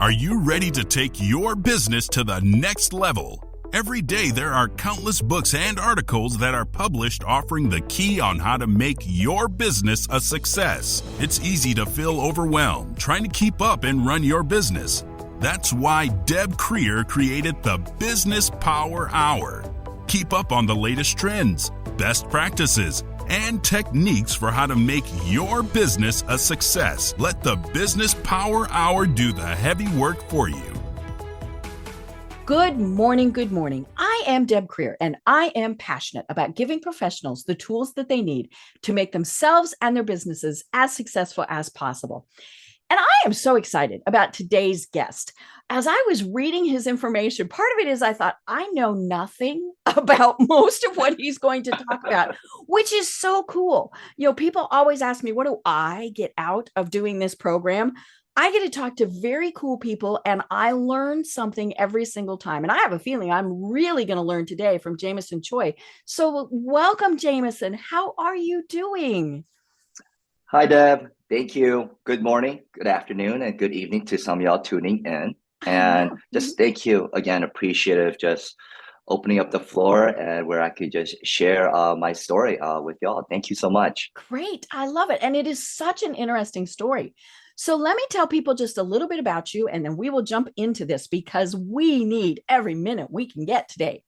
Are you ready to take your business to the next level? Every day, there are countless books and articles that are published offering the key on how to make your business a success. It's easy to feel overwhelmed trying to keep up and run your business. That's why Deb Creer created the Business Power Hour. Keep up on the latest trends, best practices, and techniques for how to make your business a success. Let the Business Power Hour do the heavy work for you. Good morning. Good morning. I am Deb Creer, and I am passionate about giving professionals the tools that they need to make themselves and their businesses as successful as possible. And I am so excited about today's guest. As I was reading his information, part of it is I thought, I know nothing about most of what he's going to talk about, which is so cool. You know, people always ask me, what do I get out of doing this program? I get to talk to very cool people, and I learn something every single time. And I have a feeling I'm really going to learn today from Jameson Choi. So welcome, Jameson. How are you doing? Hi, Deb. Thank you. Good morning, good afternoon, and good evening to some of y'all tuning in. And just thank you again. Appreciative just opening up the floor and where I could just share my story with y'all. Thank you so much. Great. I love it. And it is such an interesting story. So let me tell people just a little bit about you, and then we will jump into this because we need every minute we can get today.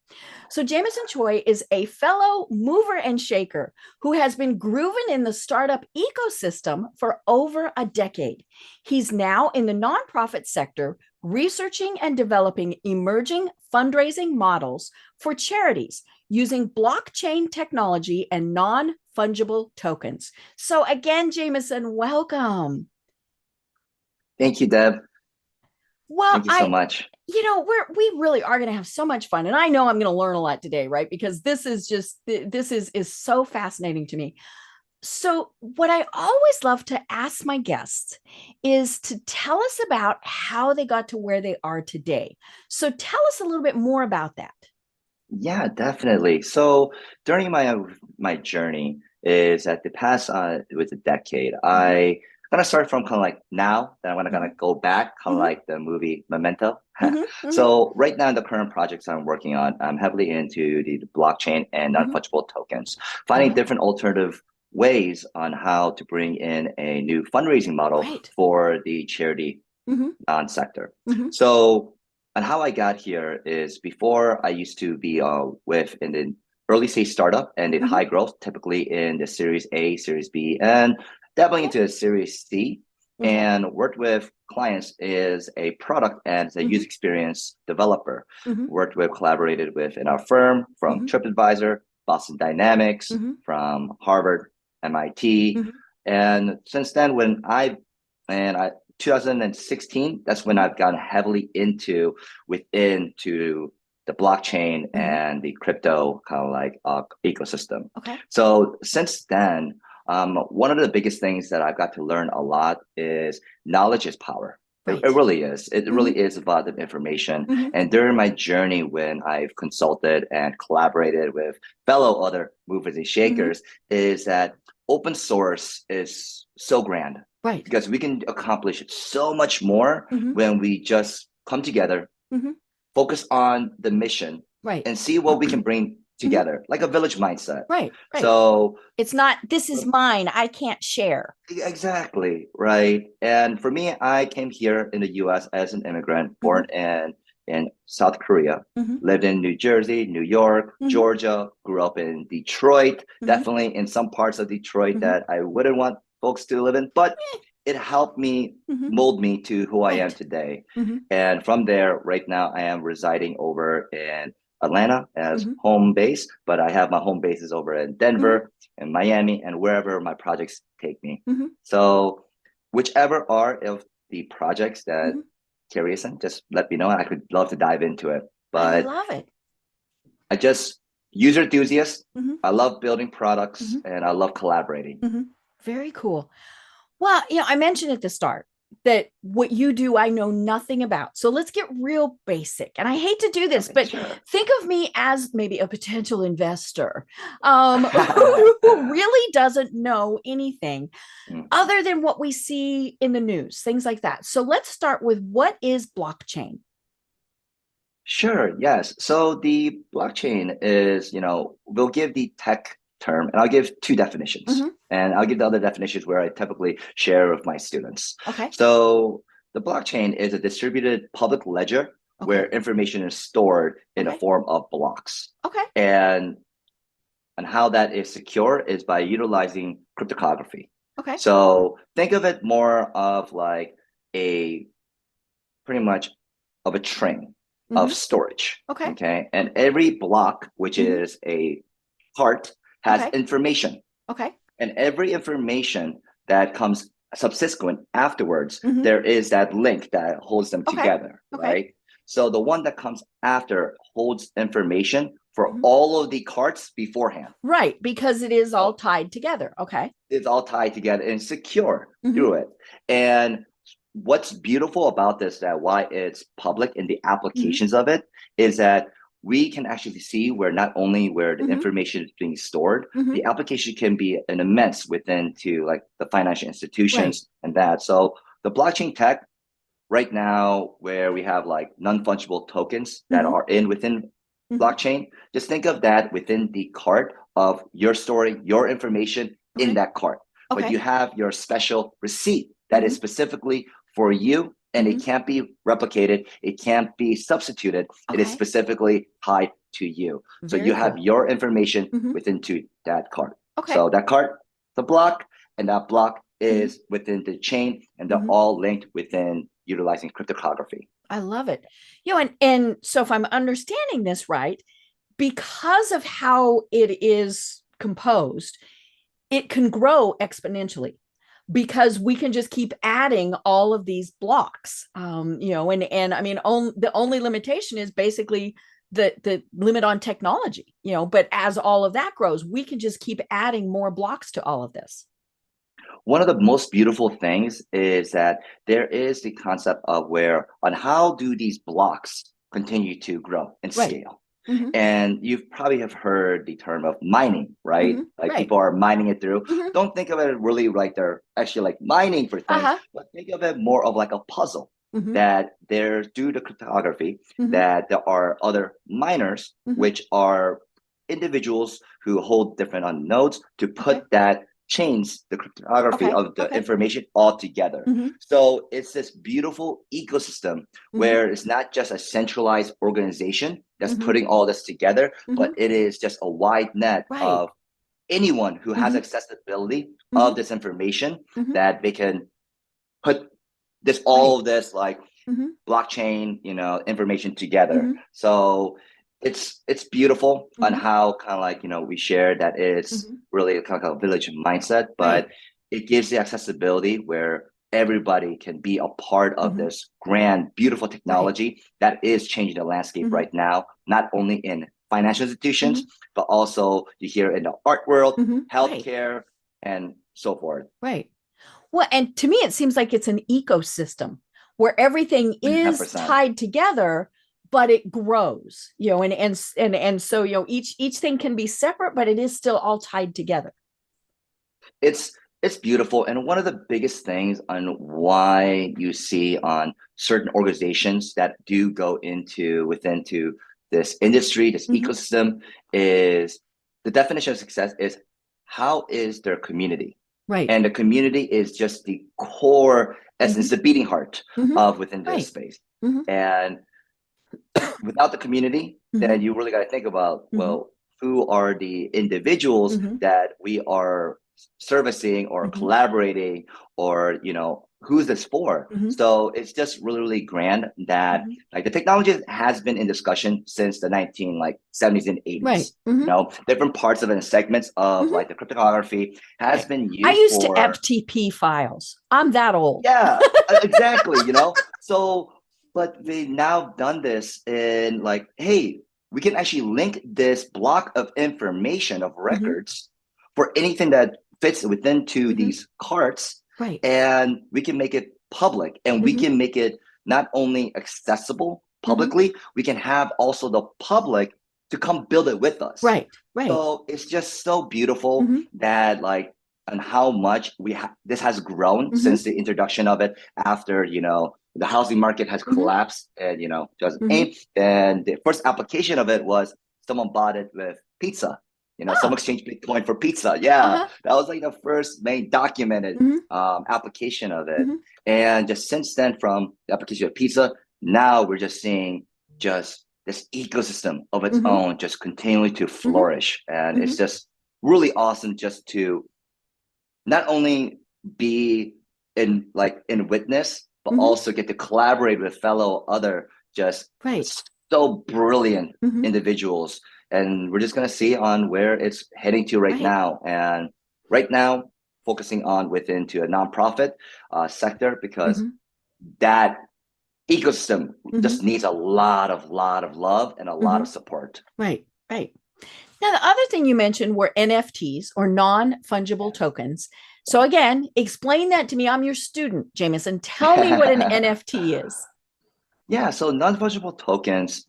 So Jameson Choi is a fellow mover and shaker who has been grooving in the startup ecosystem for over a decade. He's now in the nonprofit sector, researching and developing emerging fundraising models for charities using blockchain technology and non-fungible tokens. So again, Jameson, welcome. Thank you, Deb. Well, thank you so much. You know, we really are going to have so much fun. And I know I'm going to learn a lot today, right? Because this is so fascinating to me. So what I always love to ask my guests is to tell us about how they got to where they are today. So tell us a little bit more about that. Yeah, definitely. So during my journey is at the past, it was a decade. I gonna start from kind of like now, then I'm gonna go back, kind of like the movie Memento. So right now, the current projects I'm working on, I'm heavily into the blockchain and non-fungible tokens, finding different alternative ways on how to bring in a new fundraising model for the charity non-sector. So, and how I got here is before I used to be with in the early stage startup and in high growth, typically in the Series A, Series B, and dabbling into a Series C, and worked with clients as a product and as a user experience developer. Collaborated with in our firm from TripAdvisor, Boston Dynamics, from Harvard, MIT, and since then, 2016, that's when I've gotten heavily into the blockchain and the crypto kind of like ecosystem. So since then, one of the biggest things that I've got to learn a lot is knowledge is power. It really is. It really is about the information. And during my journey, when I've consulted and collaborated with fellow other movers and shakers, is that open source is so grand. Because we can accomplish so much more when we just come together, focus on the mission, and see what we can bring together, like a village mindset. So it's not, this is mine, I can't share. Exactly, right. And for me, I came here in the US as an immigrant, born in South Korea, lived in New Jersey, New York, Georgia, grew up in Detroit, definitely in some parts of Detroit that I wouldn't want folks to live in, but it helped me mold me to who I am today. And from there, right now, I am residing over in Atlanta as home base, but I have my home bases over in Denver and Miami and wherever my projects take me. So whichever are of the projects that curious in, just let me know. I could love to dive into it. But I love it. I just user enthusiast. I love building products and I love collaborating. Very cool. Well, you know, I mentioned at the start, that what you do, I know nothing about. So let's get real basic. And I hate to do this, but Sure. think of me as maybe a potential investor who really doesn't know anything other than what we see in the news, things like that. So let's start with, what is blockchain? Sure, yes. So the blockchain is, we'll give the tech term, and I'll give two definitions. And I'll give the other definitions where I typically share with my students. Okay. So the blockchain is a distributed public ledger where information is stored in a form of blocks. Okay. And how that is secure is by utilizing cryptography. Okay. So think of it more of like a pretty much of a train of storage. Okay. And every block, which is a part, has information. Okay. And every information that comes subsequent afterwards, there is that link that holds them together, right? So the one that comes after holds information for all of the cards beforehand. Right, because it is all tied together. Okay. It's all tied together and secure through it. And what's beautiful about this, that why it's public in the applications of it, is that we can actually see where not only where the information is being stored, the application can be an immense within to like the financial institutions and that. So the blockchain tech right now, where we have like non-fungible tokens that are within blockchain, just think of that within the cart of your story, your information in that cart. But you have your special receipt that is specifically for you, and it can't be replicated. It can't be substituted. It is specifically tied to you. So you have your information within to that cart. So that cart, the block, and that block is within the chain, and they're all linked within utilizing cryptography. I love it. And so if I'm understanding this right, because of how it is composed, it can grow exponentially, because we can just keep adding all of these blocks. And I mean, the only limitation is basically the limit on technology, but as all of that grows, we can just keep adding more blocks to all of this. One of the most beautiful things is that there is the concept of on how do these blocks continue to grow and scale. And you probably have heard the term of mining, right? People are mining it through. Don't think of it really like they're actually like mining for things, but think of it more of like a puzzle. That there's, due to cryptography, that there are other miners, which are individuals who hold different nodes to put that chains the cryptography of the information all together. So it's this beautiful ecosystem where it's not just a centralized organization that's putting all this together, but it is just a wide net of anyone who has accessibility of this information, that they can put this all of this like blockchain information together. So it's beautiful on how kind of like we share that it's really kind of a village mindset, but it gives the accessibility where everybody can be a part of this grand, beautiful technology that is changing the landscape right now, not only in financial institutions, but also you hear in the art world, healthcare, and so forth. Right. Well, and to me, it seems like it's an ecosystem where everything is 100%. tied together, but it grows, and so, each thing can be separate, but it is still all tied together. It's beautiful. And one of the biggest things on why you see on certain organizations that do go within this industry, this ecosystem, is the definition of success is how is their community? Right. And the community is just the core essence, the beating heart of within this space. And without the community, then you really got to think about, well, who are the individuals that we are servicing or collaborating, or who's this for? So it's just really, really grand that like the technology has been in discussion since the 70s and 80s. Different parts of it and segments of like the cryptography has been used. I used to FTP files. I'm that old. Yeah, exactly. So, but they now done this in like, hey, we can actually link this block of information of records for anything that fits within these carts, right? And we can make it public, and we can make it not only accessible publicly, we can have also the public to come build it with us. Right. So it's just so beautiful that like, and how much this has grown since the introduction of it after, the housing market has collapsed and, 2008. And the first application of it was someone bought it with pizza. Some exchanged Bitcoin for pizza. Yeah, that was like the first main documented application of it. And just since then, from the application of pizza, now we're just seeing just this ecosystem of its own just continuing to flourish. And it's just really awesome just to not only be in witness, but also get to collaborate with fellow other just so brilliant individuals. And we're just going to see on where it's heading to right now. And right now, focusing on within to a nonprofit sector, because that ecosystem just needs a lot of love and a lot of support. Right. Now, the other thing you mentioned were NFTs, or non-fungible tokens. So again, explain that to me. I'm your student, Jameson. Tell me what an NFT is. Yeah, so non-fungible tokens,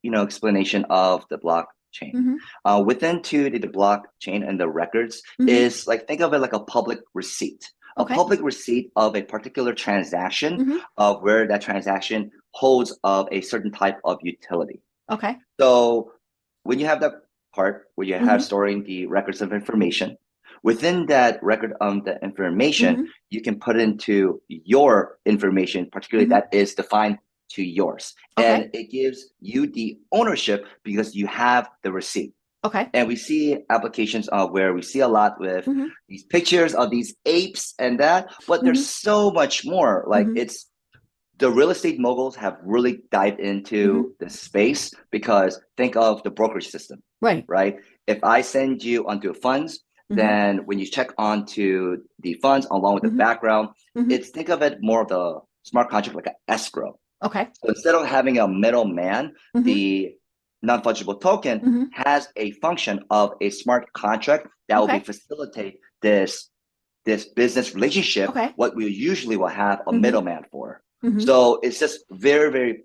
explanation of the blockchain. Within the blockchain and the records is like, think of it like a public receipt. A public receipt of a particular transaction of where that transaction holds of a certain type of utility. Okay. So when you have that part where you have storing the records of information, within that record of the information, you can put into your information, particularly that is defined to yours. And it gives you the ownership because you have the receipt. Okay. And we see applications where we see a lot with these pictures of these apes and that, but there's so much more. Like it's the real estate moguls have really dived into the space, because think of the brokerage system. Right. If I send you onto funds, then when you check onto the funds along with the background, think of it more of the smart contract like an escrow. Okay. So instead of having a middleman, the non-fungible token has a function of a smart contract that will facilitate this business relationship, what we usually will have a middleman for. So it's just very, very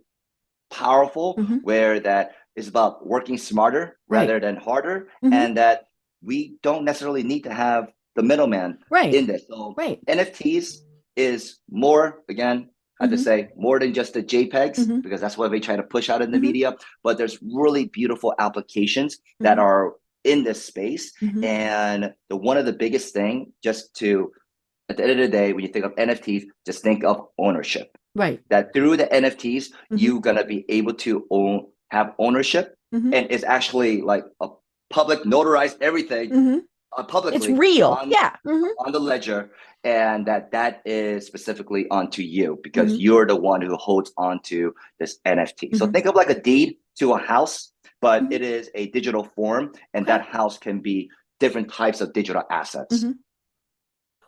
powerful, where that is about working smarter rather than harder, and that we don't necessarily need to have the middleman in this. So NFTs is more, again, I have to say, more than just the JPEGs, because that's what they try to push out in the media. But there's really beautiful applications that are in this space. And one of the biggest thing, just to, at the end of the day, when you think of NFTs, just think of ownership. Right. That through the NFTs, you're going to be able to have ownership. And it's actually like a public notarized everything. Publicly. It's real. On the ledger. And that is specifically onto you, because you're the one who holds onto this NFT. So think of like a deed to a house, but it is a digital form, and that house can be different types of digital assets.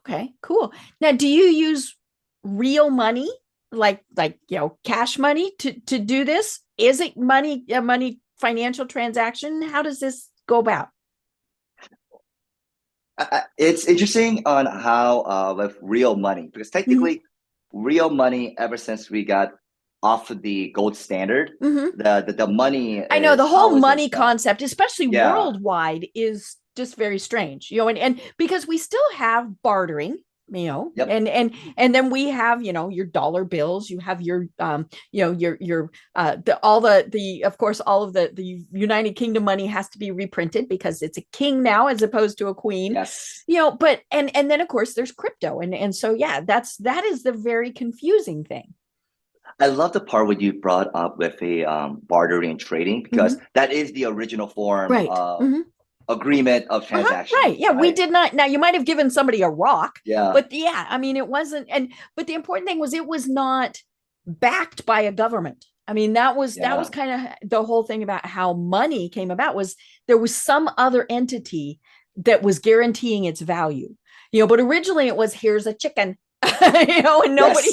Okay, cool. Now, do you use real money, like cash money to do this? Is it a money financial transaction? How does this go about? It's interesting on how with real money, because technically real money, ever since we got off of the gold standard, the money, I know the whole money concept, especially worldwide, is just very strange, and because we still have bartering, and then we have, your dollar bills, you have your, of course, all of the United Kingdom money has to be reprinted because it's a king now as opposed to a queen. Yes. But, and then of course there's crypto. And so, that is the very confusing thing. I love the part what you brought up with the bartering and trading, because that is the original form of agreement of transaction. Right. Yeah. We did not. Now, you might have given somebody a rock. Yeah. But I mean, it wasn't. But the important thing was, it was not backed by a government. I mean, that was kind of the whole thing about how money came about, was there was some other entity that was guaranteeing its value. But originally it was, here's a chicken, And nobody,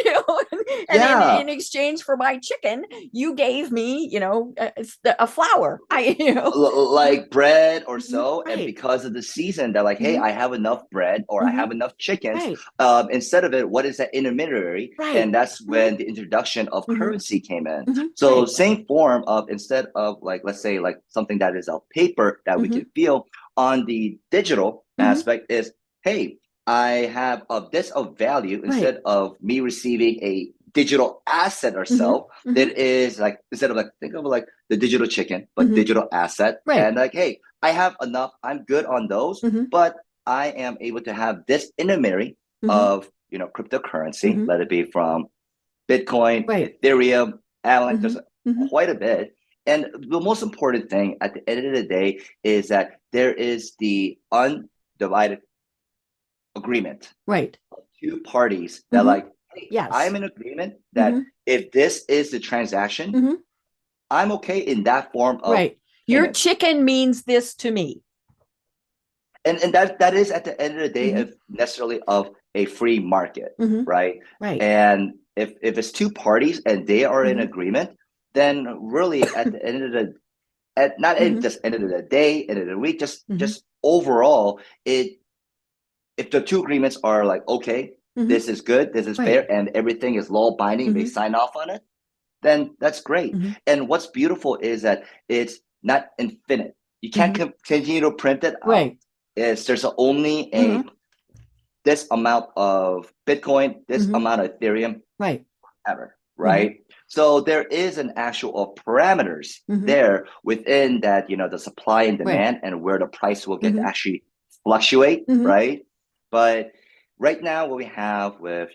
Yes. and Yeah. in exchange for my chicken, you gave me, a flower. Like bread or Mhm. so, and Right. because of the season, they're like, hey, Mhm. I have enough bread or I Mhm. have enough chickens. Right. Instead of it, what is that intermediary? Right. And that's Mhm. when the introduction of Mhm. currency came in. Mhm. So Right. same form of, instead of like, let's say like something that is of paper that we can Mhm. feel, on the digital Mhm. aspect is, hey, I have of this of value, Right. instead of me receiving a digital asset or Mhm. so, Mhm. that is like, instead of like, think of like the digital chicken, but Mhm. digital asset. Right. And like, hey, I have enough, I'm good on those, Mhm. but I am able to have this intermediary Mhm. of, cryptocurrency, Mhm. let it be from Bitcoin, Right. Ethereum, Avalanche, there's Mhm. Mhm. quite a bit. And the most important thing at the end of the day is that there is the undivided agreement Right. of two parties that Mhm. like, hey, I'm Yes. in agreement that Mhm. if this is the transaction, Mhm. I'm okay in that form of Right. Your payment. chicken means this to me. And that is at the end of the day Mhm. of necessarily of a free market, Mhm. right? Right. And if it's two parties and they are in Mhm. agreement, then really at the end of the at not at Mhm. just end of the day, end of the week, just Mhm. just overall, it if the two agreements are like, okay, Mhm. this is good, this is Right. fair, and everything is law binding, they Mhm. sign off on it, then that's great. Mhm. And what's beautiful is that it's not infinite. You can't Mhm. continue to print it out. Right. There's only a Mhm. this amount of Bitcoin, this Mhm. amount of Ethereum, Right. ever, Mhm. right? So there is an actual parameters Mhm. there within that, the supply and Right. demand and where the price will get Mhm. actually fluctuate, Mhm. right? But right now, what we have with,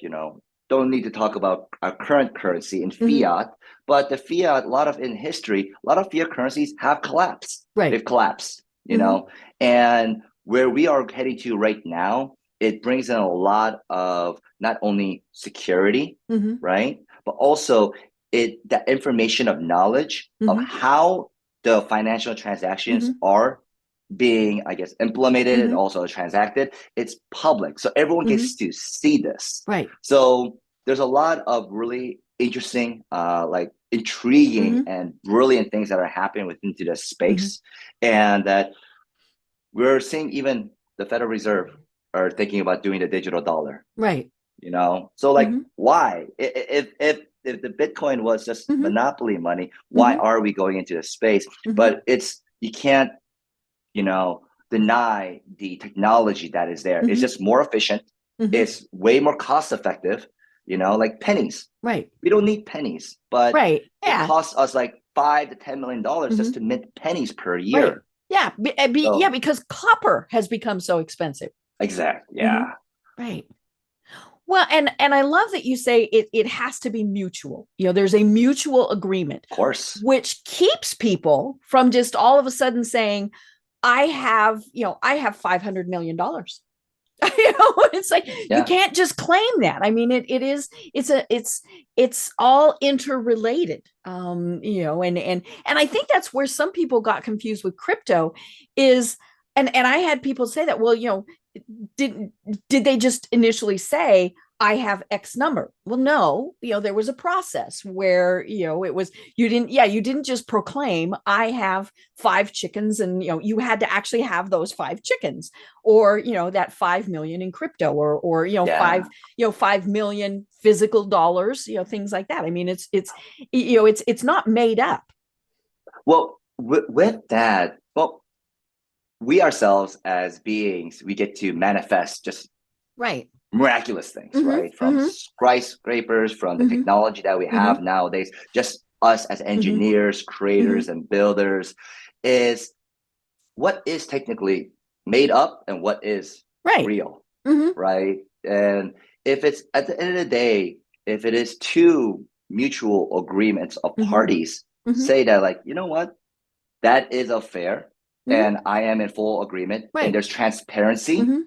don't need to talk about our current currency in Mhm. fiat, but the fiat, a lot of in history, a lot of fiat currencies have collapsed. Right. They've collapsed, Mhm. and where we are heading to right now, it brings in a lot of not only security, Mhm. right? But also that information of knowledge of Mhm. how the financial transactions Mhm. are being, I guess, implemented and Mhm. also transacted. It's public. So everyone Mhm. gets to see this. Right. So there's a lot of really interesting, like intriguing Mhm. and brilliant things that are happening within this Mhm. space. And that we're seeing even the Federal Reserve are thinking about doing the digital dollar, Right. so like, Mhm. why, if the Bitcoin was just Mhm. monopoly money, why Mhm. are we going into this space? Mhm. But it's, you can't, you know deny the technology that is there. It's Mhm. just more efficient, Mhm. it's way more cost effective, like pennies. Right. We don't need pennies, but Right. it Yeah. costs us like $5 to $10 million just Mhm. to mint pennies per Right. year. Yeah. Yeah, So because copper has become so expensive. exactly, Mhm. yeah. Right. Well, and I love that you say it has to be mutual. There's a mutual agreement, Of course. which keeps people from just all of a sudden saying, I have $500 million. It's like you Yeah. can't just claim that. I mean, it's all interrelated. And I think that's where some people got confused with crypto is, and I had people say that, well, did did they just initially say I have X number? Well, no, there was a process where, it was, you didn't just proclaim I have 5 chickens, and you had to actually have those 5 chickens, or that 5 million in crypto, or Yeah. 5 million physical dollars, things like that. I mean, it's not made up. Well, with that, well, we ourselves as beings, we get to manifest just Right. miraculous things, Mm-hmm. right? From Mm-hmm. skyscrapers, from the Mm-hmm. technology that we Mm-hmm. have nowadays, just us as Mm-hmm. engineers, Mm-hmm. creators, and builders, is what is technically made up and what is Right. real, Mm-hmm. right? And if it's at the end of the day, if it is two mutual agreements of Mm-hmm. parties Mm-hmm. say that, like, you know what, that is a fair, Mm-hmm. and I am in full agreement, and Right. there's transparency, Mm-hmm.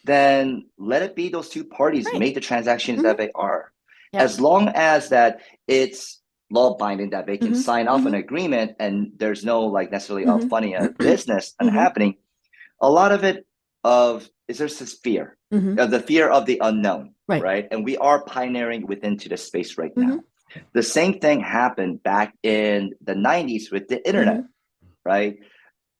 then let it be those two parties Right. make the transactions Mm-hmm. that they are. Yep. As long as that it's law binding, that they can Mm-hmm. sign off an Mm-hmm. agreement and there's no like necessarily a Mm-hmm. funny business and Mm-hmm. happening. A lot of it of is there's this fear, Mhm. the fear of the unknown, Right. right? And we are pioneering within to the space right now. Mhm. The same thing happened back in the 90s with the internet, Mhm. right?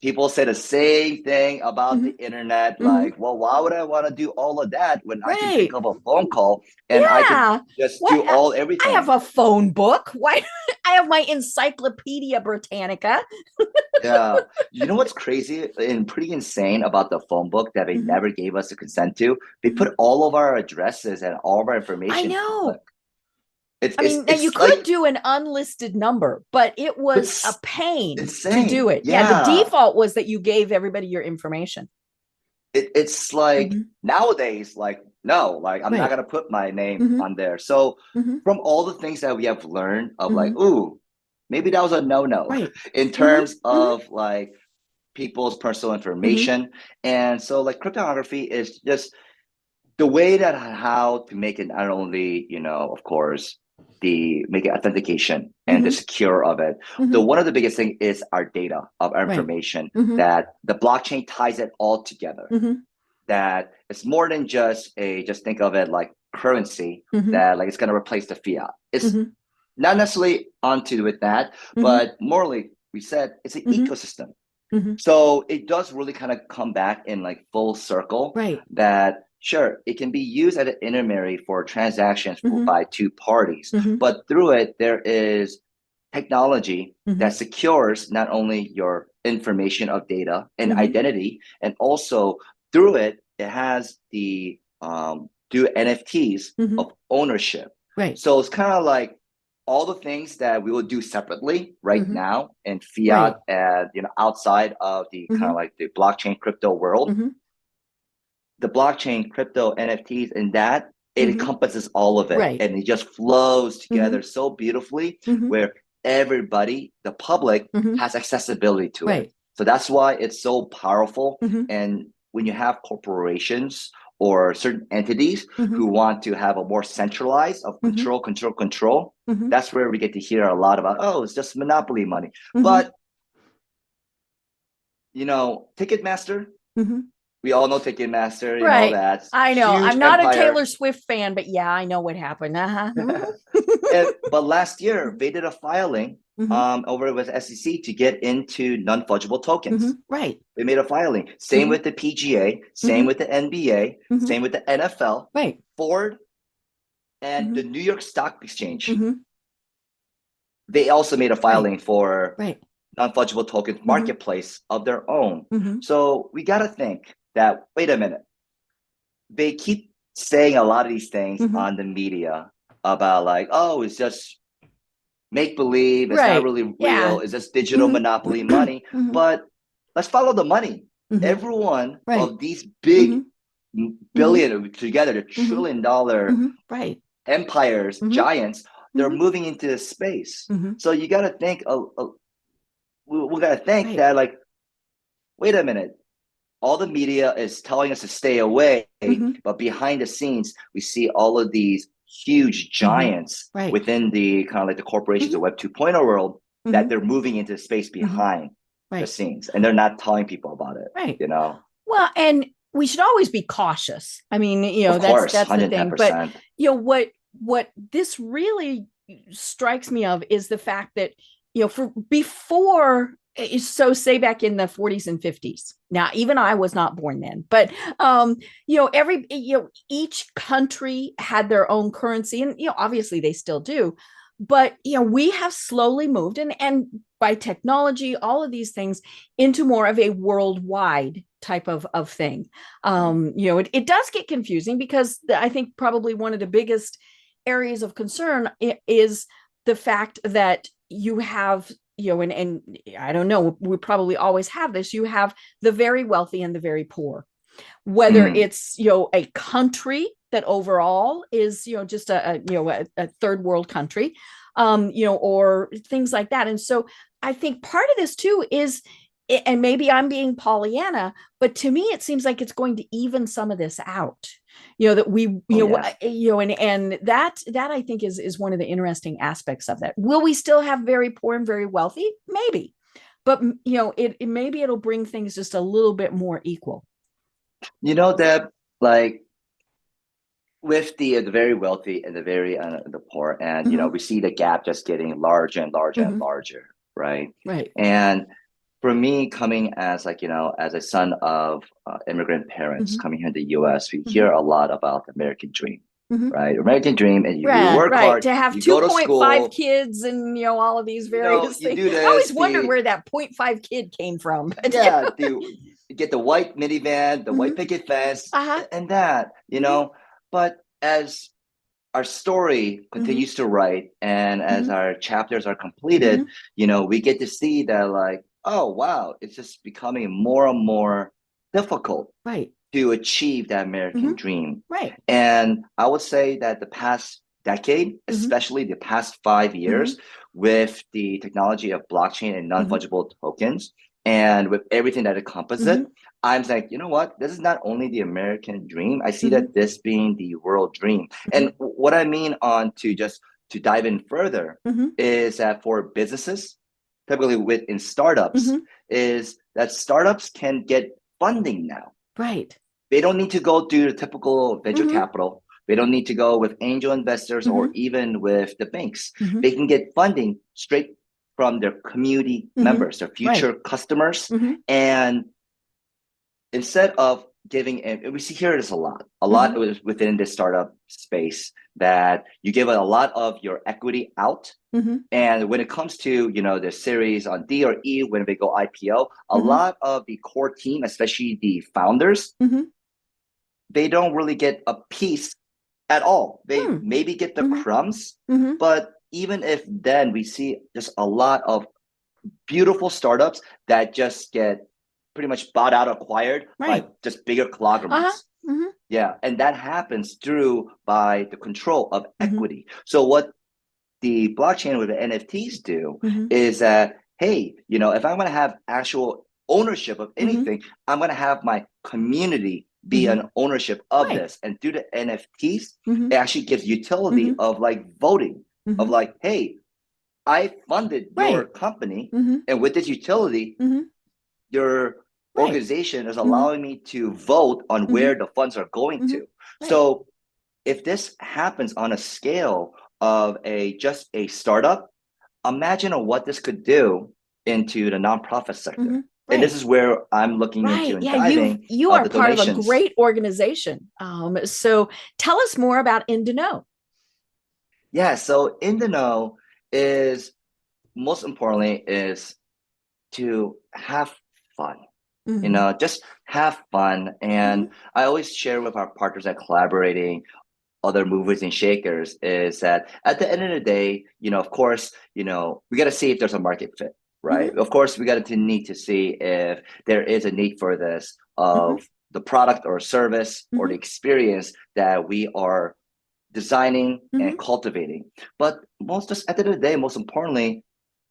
People say the same thing about the Mhm. internet. Mhm. Like, well, why would I want to do all of that when I can pick Right. up a phone call and I can Yeah. just What? do all I have everything? a phone book. Why? I have my Encyclopedia Britannica. Yeah. You know what's crazy and pretty insane about the phone book that they Mhm. never gave us the consent to? They Mhm. put all of our addresses and all of our I information public. know. It's I it's mean, now you it's could like do an unlisted number, but it was a it's pain to do insane. it. Yeah, the Yeah. default was that you gave everybody your information. It's like Mhm. nowadays, like, no, like I'm not Right. gonna put my name Mhm. on there. So Mhm. from all the things that we have learned of like, Mhm. ooh, maybe that was a no-no Right. in Mhm. terms Mhm. of like people's personal Mhm. information. And so like cryptography is just the way that how to make it not only, of course, the make it authentication and the Mhm. secure of it. The Mhm. one of the biggest thing is our data of our Right. information Mhm. that the blockchain ties it all together. Mhm. That it's more than just think of it like currency Mhm. that like it's going to replace the fiat. It's Mhm. not necessarily onto with that, Mhm. but morally we said it's an Mhm. ecosystem. Mhm. So it does really kind of come back in like full circle Right. that sure, it can be used as an intermediary for transactions Mhm. by two parties, Mhm. but through it, there is technology that Mhm. secures not only your information of data and Mhm. identity, and also through it, it has the do NFTs Mhm. of ownership. Right. So it's kind of like all the things that we will do separately right Mhm. now in fiat Right. and outside of the kind of Mhm. like the blockchain crypto world, Mhm. the blockchain crypto NFTs and that it Mhm. encompasses all of it Right. and it just flows together Mhm. so beautifully Mhm. where everybody, the public, Mhm. has accessibility to it. Right. So that's why it's so powerful. Mhm. And when you have corporations or certain entities who Mhm. want to have a more centralized of Mhm. control, Mhm. that's where we get to hear a lot about, oh, it's just monopoly money. Mhm. But Ticketmaster, Mhm. we all know Ticketmaster, Right. that I know. huge I'm not a empire. Taylor Swift fan, but yeah, I know what happened. Uh-huh. But last year they did a filing Mhm. over with SEC to get into non-fungible tokens. Mhm. Right. They made a filing. Same Mhm. with the PGA, same Mhm. with the NBA, Mhm. same with the NFL, Right. Ford, and the Mhm. New York Stock Exchange. Mhm. They also made a Right. filing for Right. non-fungible tokens Mhm. marketplace of their own. Mhm. So we got to think that, wait a minute, they keep saying a lot of these things Mhm. on the media about like, oh, it's just make believe, it's not Right. really Yeah. real, it's just digital Mhm. monopoly money. Mhm. But let's follow the money. Mhm. Every one Right. of these big Mhm. Mhm. billion together, the Mhm. $1 trillion Mhm. Right. empires, Mhm. giants, they're Mhm. moving into this space. Mhm. So you got to think, we got to think Right. that, like, wait a minute, all the media is telling us to stay away, Mhm. but behind the scenes, we see all of these huge Mhm. giants Right. within the kind of like the corporations of Mhm. Web 2.0 world that Mhm. they're moving into the space Mhm. behind the Right. scenes, and they're not telling people about it. Right. You know, Well, and we should always be cautious. I mean, of course, that's one the hundred ten thing. But percent. what this really strikes me of is the fact that for before, so say back in the 40s and 50s. Now, even I was not born then, but every each country had their own currency, and obviously they still do. But we have slowly moved, and by technology, all of these things, into more of a worldwide type of thing. It does get confusing because I think probably one of the biggest areas of concern is the fact that you have, and I don't know, we probably always have this, you have the very wealthy and the very poor, whether Mm, it's a country that overall is just a third world country, or things like that. And so I think part of this too is, and maybe I'm being Pollyanna, but to me it seems like it's going to even some of this out, that we oh yeah. and that I think is one of the interesting aspects of that. Will we still have very poor and very wealthy? Maybe, but maybe it'll bring things just a little bit more equal. Deb, like with the very wealthy and the very the poor, and we see the gap just getting larger and larger and larger, right? Right. And for me, coming as like as a son of immigrant parents coming here in the U.S., we hear a lot about the American dream, right? American dream, and you work Right. hard, To have you go to 2.5 school, kids and all of these various you things. do I always this, wondered where that 0.5 kid came from. yeah, you get the white minivan, the white picket fence, Uh-huh. and that, But as our story continues to write and as our chapters are completed, we get to see that like, oh wow, it's just becoming more and more difficult Right. to achieve that American dream. Right. And I would say that the past decade, especially the past 5 years, with the technology of blockchain and non-fungible tokens, and with everything that encompasses it, I'm like, you know what? This is not only the American dream. I see that this being the world dream. And what I mean on to dive in further is that for businesses, typically within startups, is that startups can get funding now. Right. They don't need to go through the typical venture capital. They don't need to go with angel investors or even with the banks. They can get funding straight from their community members, their future customers. And instead of giving, and we see here this a lot within this startup space, that you give a lot of your equity out. And when it comes to, the series on D or E, when they go IPO, a lot of the core team, especially the founders, they don't really get a piece at all. They maybe get the crumbs, but even if then we see just a lot of beautiful startups that just get pretty much bought out, acquired by just bigger conglomerates. Yeah, and that happens through by the control of equity. So what the blockchain with the NFTs do is that, hey, if I'm going to have actual ownership of anything, I'm going to have my community be an ownership of this. And through the NFTs, it actually gives utility of like voting, of like, hey, I funded your company, and with this utility, your organization is allowing me to vote on where the funds are going to. So if this happens on a scale of just a startup, imagine what this could do into the nonprofit sector. And this is where I'm looking into and diving. You are the part donations. of a great organization. So tell us more about In the Know. Yeah, so In the Know is, most importantly, is to have fun. Just have fun. And I always share with our partners that collaborating, other movers and shakers, is that at the end of the day, of course, we got to see if there's a market fit, right? Of course, we got to need to see if there is a need for this of the product or service or the experience that we are designing and cultivating. But just at the end of the day, most importantly,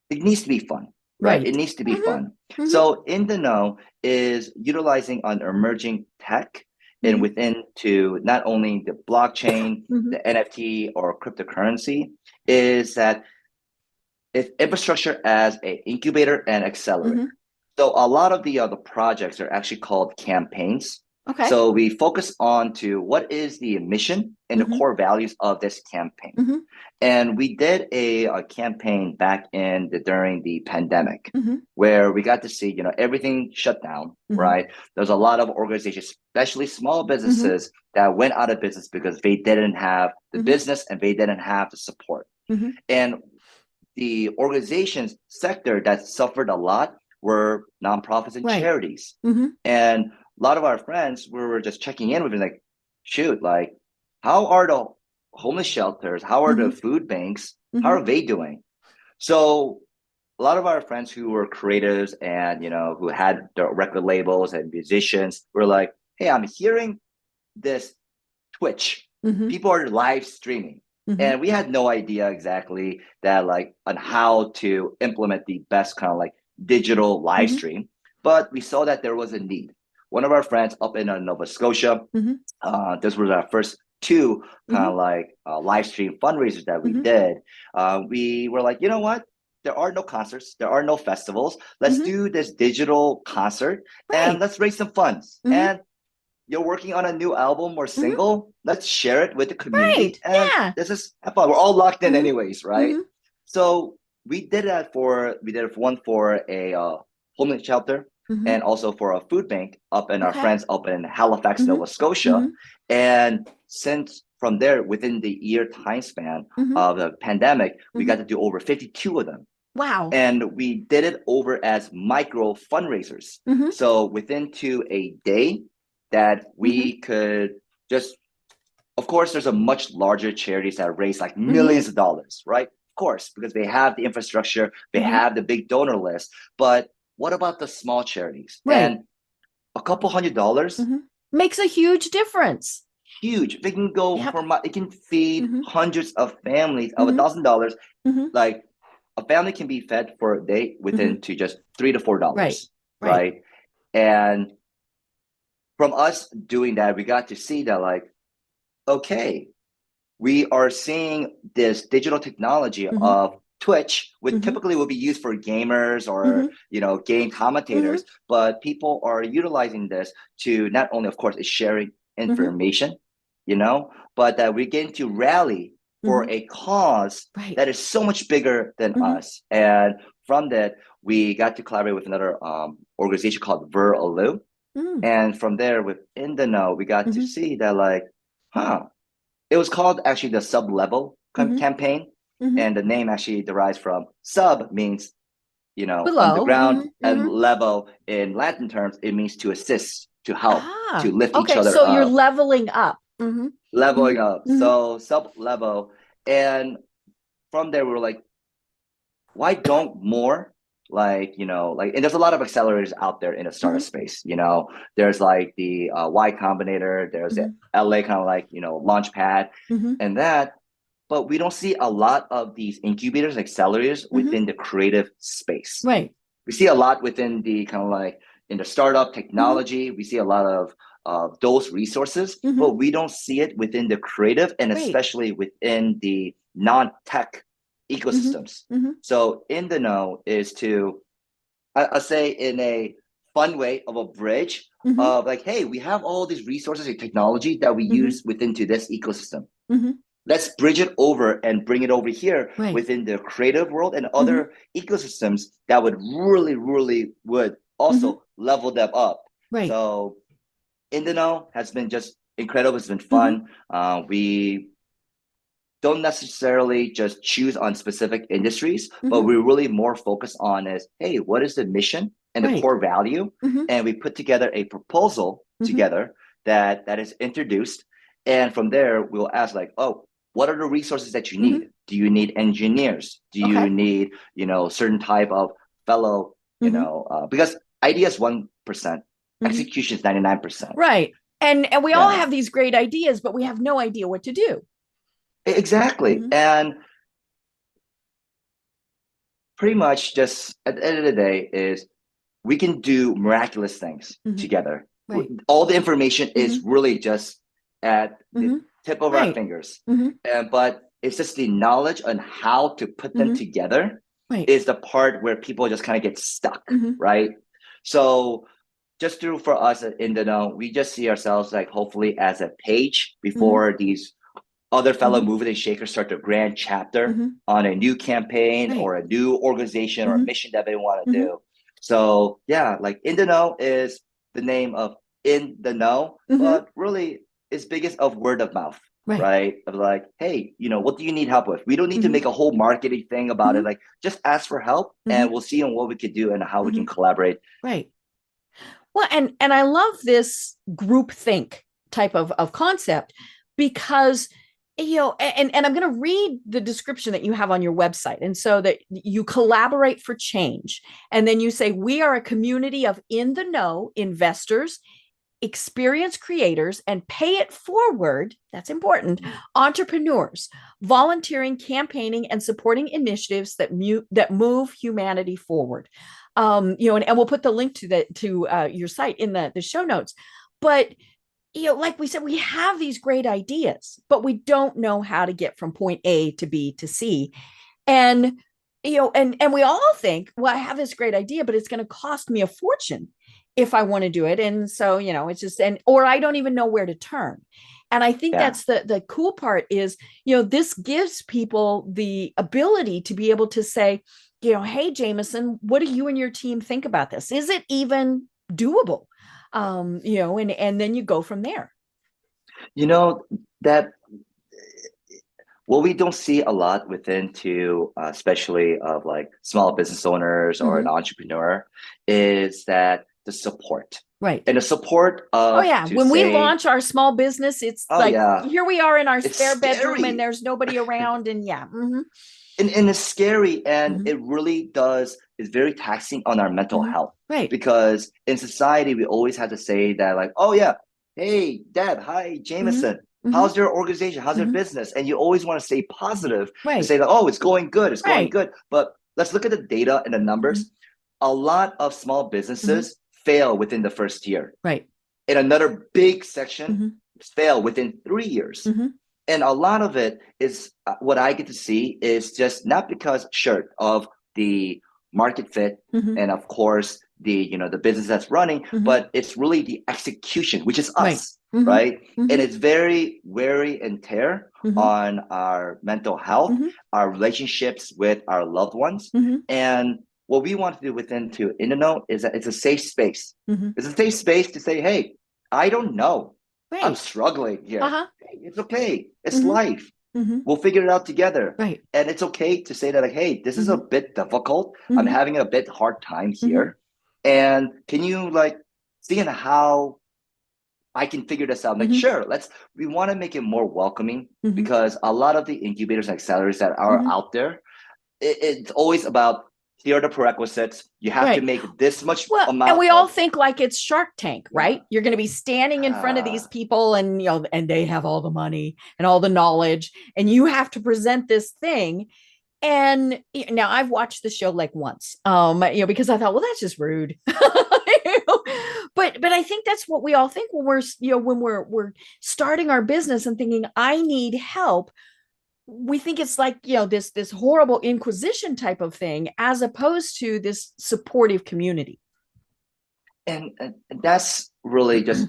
it needs to be fun. Right. It needs to be fun. So In the Know is utilizing on emerging tech and within to not only the blockchain, the NFT or cryptocurrency, is that it's infrastructure as an incubator and accelerator. So a lot of the projects are actually called campaigns. Okay. So we focus on to what is the mission and the core values of this campaign. And we did a campaign back during the pandemic, where we got to see, everything shut down, right? There's a lot of organizations, especially small businesses, that went out of business because they didn't have the business and they didn't have the support. And the organizations sector that suffered a lot were nonprofits and charities. And a lot of our friends, we were just checking in with them, like, shoot, like, how are the homeless shelters? How are the food banks? How are they doing? So a lot of our friends who were creatives and, who had the record labels and musicians were like, hey, I'm hearing this Twitch. People are live streaming. And we had no idea exactly that, like, on how to implement the best kind of like digital live stream. But we saw that there was a need. One of our friends up in Nova Scotia, this was our first two kind of like live stream fundraisers that we did. We were like, you know what? There are no concerts. There are no festivals. Let's do this digital concert and let's raise some funds. And you're working on a new album or Mhm. single, let's share it with the Right. community and Yeah. this is have fun. We're all locked in Mhm. anyways, right? Mhm. So we did one for a homeless shelter Mhm. and also for a food bank up in our Okay. friends up in Halifax, Mhm. Nova Scotia. Mhm. And since from there, within the year time span Mhm. of the pandemic, we got Mhm. to do over 52 of them. Wow. And we did it over as micro fundraisers. Mhm. So within to a day that Mhm. we could just, of course, there's a much larger charities that raise like Mhm. millions of dollars, right? Of course, because they have the infrastructure, they Mhm. have the big donor list. But what about the small charities? Right. And a couple $100, Mhm. Makes a huge difference. huge. They can go Yep. for it can feed Mhm. hundreds of families of Mhm. $1,000. Mhm. Like a family can be fed for a day within Mhm. to just $3 to $4, Right. Right. right? And from us doing that, we got to see that like, okay, we are seeing this digital technology Mhm. of Twitch, which Mhm. typically will be used for gamers or Mhm. game Mhm. commentators, but people are utilizing this to not only, of course, is sharing Mhm. information, but that we get to rally for Mhm. a cause Right. that is so much bigger than Mhm. us. And from that, we got to collaborate with another organization called Ver Mm. and from there, within the know, we got to Mhm. see that like, huh, it was called actually the sub level Mhm. campaign. Mhm. And the name actually derives from sub means, Below. underground, Mhm. and Mhm. level in Latin terms, it means to assist, to help, to Ah. lift each Okay. other So you're up, leveling up. Mhm. leveling Mhm. up. Mhm. So sub level. And from there, we were like, why don't more and there's a lot of accelerators out there in the startup Mhm. space. There's like the Y Combinator, there's the Mhm. LA kind of like Launchpad Mhm. and that, but we don't see a lot of these incubators, accelerators Mhm. within the creative space. Right. We see a lot within the kind of like in the startup Mhm. technology. We see a lot of those resources, Mhm. but we don't see it within the creative and Right. especially within the non-tech Mhm. ecosystems. Mhm. So in the know is to, I say in a fun way of a bridge Mhm. of like, hey, we have all these resources and technology that we Mhm. use within to this ecosystem. Mhm. Let's bridge it over and bring it over here Right. within the creative world and Mhm. other ecosystems that would really, really would Mhm. also level them up. Right. So in the know has been just incredible. It's been Mhm. fun. We don't necessarily just choose on specific industries, but Mhm. we really more focus on is, hey, what is the mission and the Right. core value? Mhm. And we put together a proposal Mhm. together that is introduced. And from there, we'll ask like, oh, what are the resources that you Mhm. need? Do you need engineers? Do you Okay. need, certain type of fellow, Mhm. because idea is 1%, Mhm. execution is 99%. Right. And we all Yeah, have these great ideas, but we have no idea what to do. exactly. Mhm. And pretty much just at the end of the day is we can do miraculous things Mhm. together. Right. All the information is Mhm. really just at the Mhm. tip of our Right. fingers. Mhm. But it's just the knowledge on how to put them Mhm. together Right. is the part where people just kind of get stuck, Mhm. right? So just through for us in the know, we just see ourselves like hopefully as a page Mhm. before these other fellow Mhm. movers and shakers start a grand chapter Mhm. on a new campaign Right. or a new organization or a Mhm. mission that they want to Mhm. do. So yeah, like in the know is the name of in the know, Mhm. but really it's biggest of word of mouth, Right. right? Of like, hey, what do you need help with? We don't need to Mhm. make a whole marketing thing about it. Mhm. Like just ask for help and Mhm. we'll see on what we could do and how we can Mhm. collaborate. Right. Well, and I love this group think type of concept because and I'm going to read the description that you have on your website, and so that you collaborate for change, and then you say we are a community of in the know investors, experienced creators, and pay it forward, that's important, entrepreneurs, volunteering, campaigning, and supporting initiatives that move humanity forward. And we'll put the link to your site in the show notes. But like we said, we have these great ideas, but we don't know how to get from point A to B to C. And we all think, well, I have this great idea, but it's going to cost me a fortune. if I want to do it. And so, it's just, or I don't even know where to turn. And I think that's the cool part is, this gives people the ability to be able to say, hey, Jameson, what do you and your team think about this? Is it even doable? And then you go from there. That what we don't see a lot within especially of like small business owners or an entrepreneur, is that the support. Right. And the support of when we launch our small business, it's here we are in our spare bedroom and there's nobody around, and and it's scary, and it really is very taxing on our mental health. Right. Because in society we always have to say that, like, oh yeah, hey Deb, hi Jameson. How's your organization? How's your business? And you always want to stay positive, to say that, oh, it's going good. It's going good. But let's look at the data and the numbers. A lot of small businesses fail within the first year. Right. And another big section fail within 3 years. And a lot of it is what I get to see is just not because of the market fit and of course the business that's running, but it's really the execution, which is us. Right. And it's very wear and tear on our mental health, our relationships with our loved ones. And what we want to do within Indino is that it's a safe space. It's a safe space to say, hey, I don't know. Right. I'm struggling here. Hey, it's okay. It's life. We'll figure it out together. Right. And it's okay to say that, like, hey, this is a bit difficult. I'm having a bit hard time here. And can you see how I can figure this out? Like, sure, we want to make it more welcoming, because a lot of the incubators and accelerators that are out there, it's always about, here are the prerequisites. You have to make this much amount. And we all think like it's Shark Tank, right? You're going to be standing in front of these people, and and they have all the money and all the knowledge, and you have to present this thing. And now I've watched the show like once, because I thought, well, that's just rude. But I think that's what we all think when we're starting our business and thinking, I need help. We think it's like, this horrible inquisition type of thing, as opposed to this supportive community. And that's really just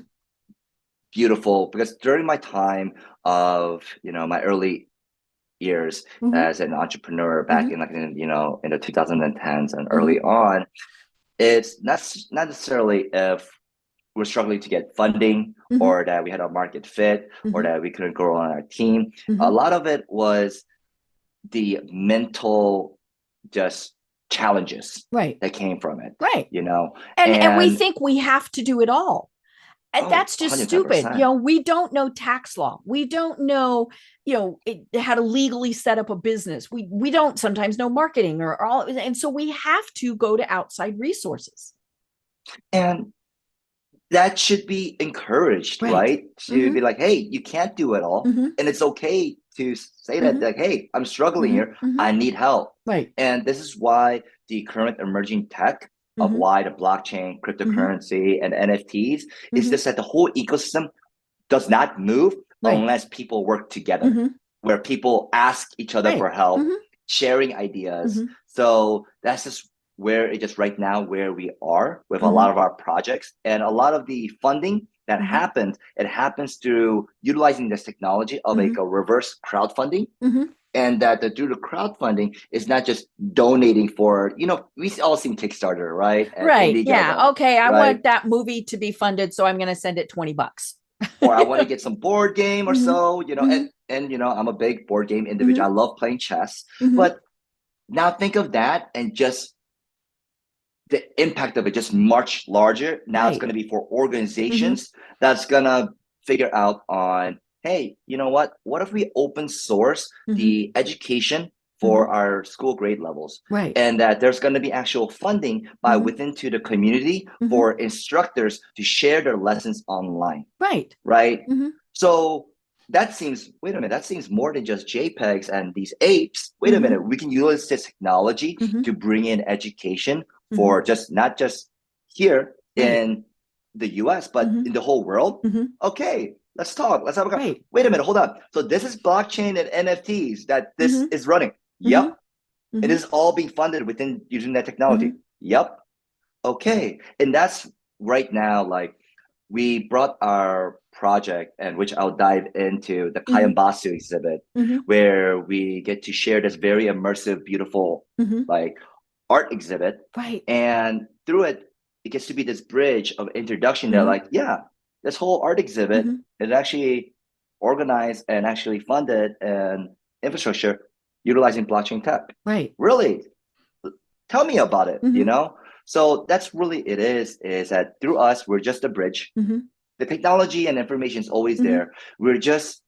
beautiful, because during my time of, my early years as an entrepreneur back in in the 2010s and early on, it's not necessarily if we're struggling to get funding or that we had a market fit or that we couldn't grow on our team. A lot of it was the mental just challenges that came from it. Right. And we think we have to do it all. And that's just 100%. Stupid. We don't know tax law. We don't know, how to legally set up a business. We don't sometimes know marketing or all. And so we have to go to outside resources. And that should be encouraged, right? To be like, hey, you can't do it all. And it's okay to say that, like, hey, I'm struggling here. I need help. Right. And this is why the current emerging tech of why the blockchain, cryptocurrency, and NFTs is just that the whole ecosystem does not move unless people work together, where people ask each other for help, sharing ideas. So that's just where right now where we are with a lot of our projects, and a lot of the funding that happens, it happens through utilizing this technology of like a reverse crowdfunding. And that through the crowdfunding is not just donating for, we all seen Kickstarter, right? Right. Yeah. Okay. I want that movie to be funded, so I'm going to send it $20. Or I want to get some board game or so, and I'm a big board game individual. I love playing chess. But now think of that, and just the impact of it just much larger. Now it's going to be for organizations that's going to figure out on, hey, you know what? What if we open source the education for our school grade levels? Right. And that there's going to be actual funding by within to the community for instructors to share their lessons online. Right. Right. So that seems, wait a minute, that seems more than just JPEGs and these apes. Wait a minute, we can use this technology to bring in education for not just here in the US, but in the whole world. Okay. Let's talk. Let's have a conversation. Wait a minute. Hold on. So this is blockchain and NFTs that this is running. Yep. It is all being funded using that technology. Yep. Okay. And that's right now, like we brought our project, and which I'll dive into, the Mm-hmm. Kayambasu exhibit, Mm-hmm. where we get to share this very immersive, beautiful Mm-hmm. like art exhibit. Right. And through it, it gets to be this bridge of introduction that Mm-hmm. like, yeah, this whole art exhibit Mm-hmm. is actually organized and actually funded and infrastructure utilizing blockchain tech. Right. Really? Tell me about it, you Mm-hmm. know? So that's really it is that through us, we're just a bridge. Mm-hmm. The technology and information is always Mm-hmm. there. We're just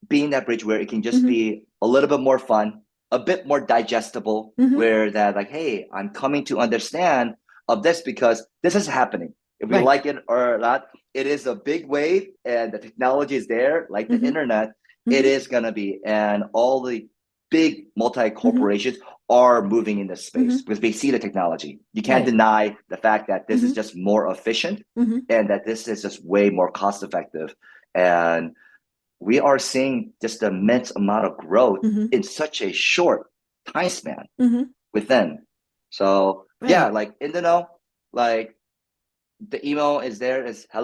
being that bridge where it can just Mm-hmm. be a little bit more fun, a bit more digestible, Mm-hmm. where that like, hey, I'm coming to understand of this because this is happening. If we Right. like it or not, it is a big wave and the technology is there, like the Mm-hmm. internet, it Mm-hmm. is gonna be. And all the big multi Mm-hmm. corporations are moving in this Mm-hmm. space because they see the technology. You can't Right. deny the fact that this is Mm-hmm. just more efficient Mm-hmm. and that this is just way more cost effective. And we are seeing just an immense amount of growth Mm-hmm. in such a short time span Mm-hmm. within. So yeah, Right. like in the know, like the email is there is Mm-hmm.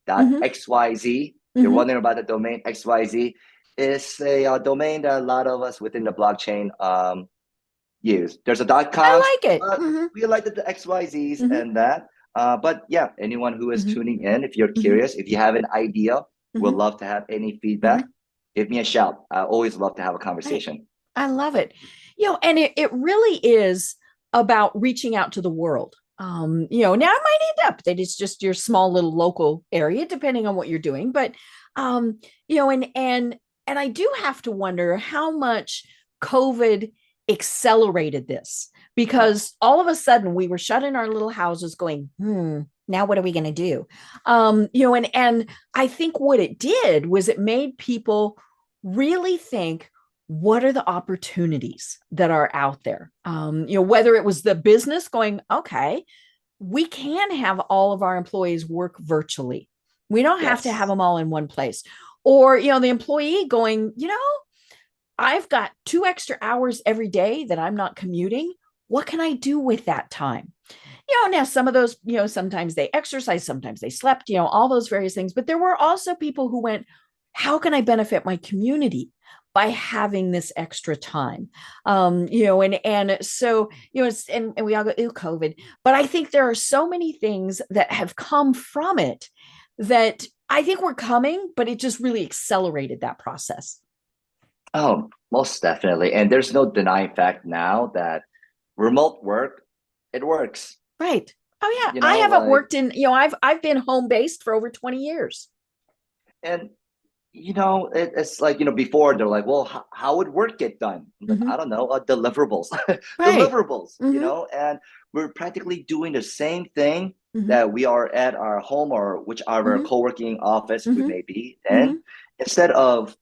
hello@inano.xyz. You're Mm-hmm. wondering about the domain XYZ. It's a domain that a lot of us within the blockchain use. There's a .coms, I like it. but Mm-hmm. we like the XYZs Mm-hmm. and that. But yeah, anyone who is Mm-hmm. tuning in, if you're Mm-hmm. curious, if you have an idea, would Mm-hmm. love to have any Mm-hmm. feedback. Give me a shout. I always love to have a Right. conversation. I love it. And it really is about reaching out to the world. Now it might end up that it's just your small little local area, depending on what you're doing. But um, and I do have to wonder how much COVID accelerated this Oh, because all of a sudden we were shut in our little houses going, now what are we going to do? And I think what it did was it made people really think, what are the opportunities that are out there? Whether it was the business going, okay, we can have all of our employees work virtually. We don't have to have yes. them all in one place. Or, the employee going, I've got 2 extra hours every day that I'm not commuting. What can I do with that time? Now some of those, sometimes they exercise, sometimes they slept, all those various things. But there were also people who went, how can I benefit my community by having this extra time? And so, and we all go, ew, COVID. But I think there are so many things that have come from it that I think were coming, but it just really accelerated that process. Oh, most definitely. And there's no denying fact now that remote work, it works. Right. Oh yeah. You I know, haven't like, worked in, I've been home based for over 20 years. and it's like, before they're like, well, how would work get done? I'm like, I Mm-hmm. don't know, deliverables, Right. deliverables, Mm-hmm. and we're practically doing the same thing Mm-hmm. that we are at our home or whichever Mm-hmm. co-working office we Mm-hmm. may be Mm-hmm. in, instead of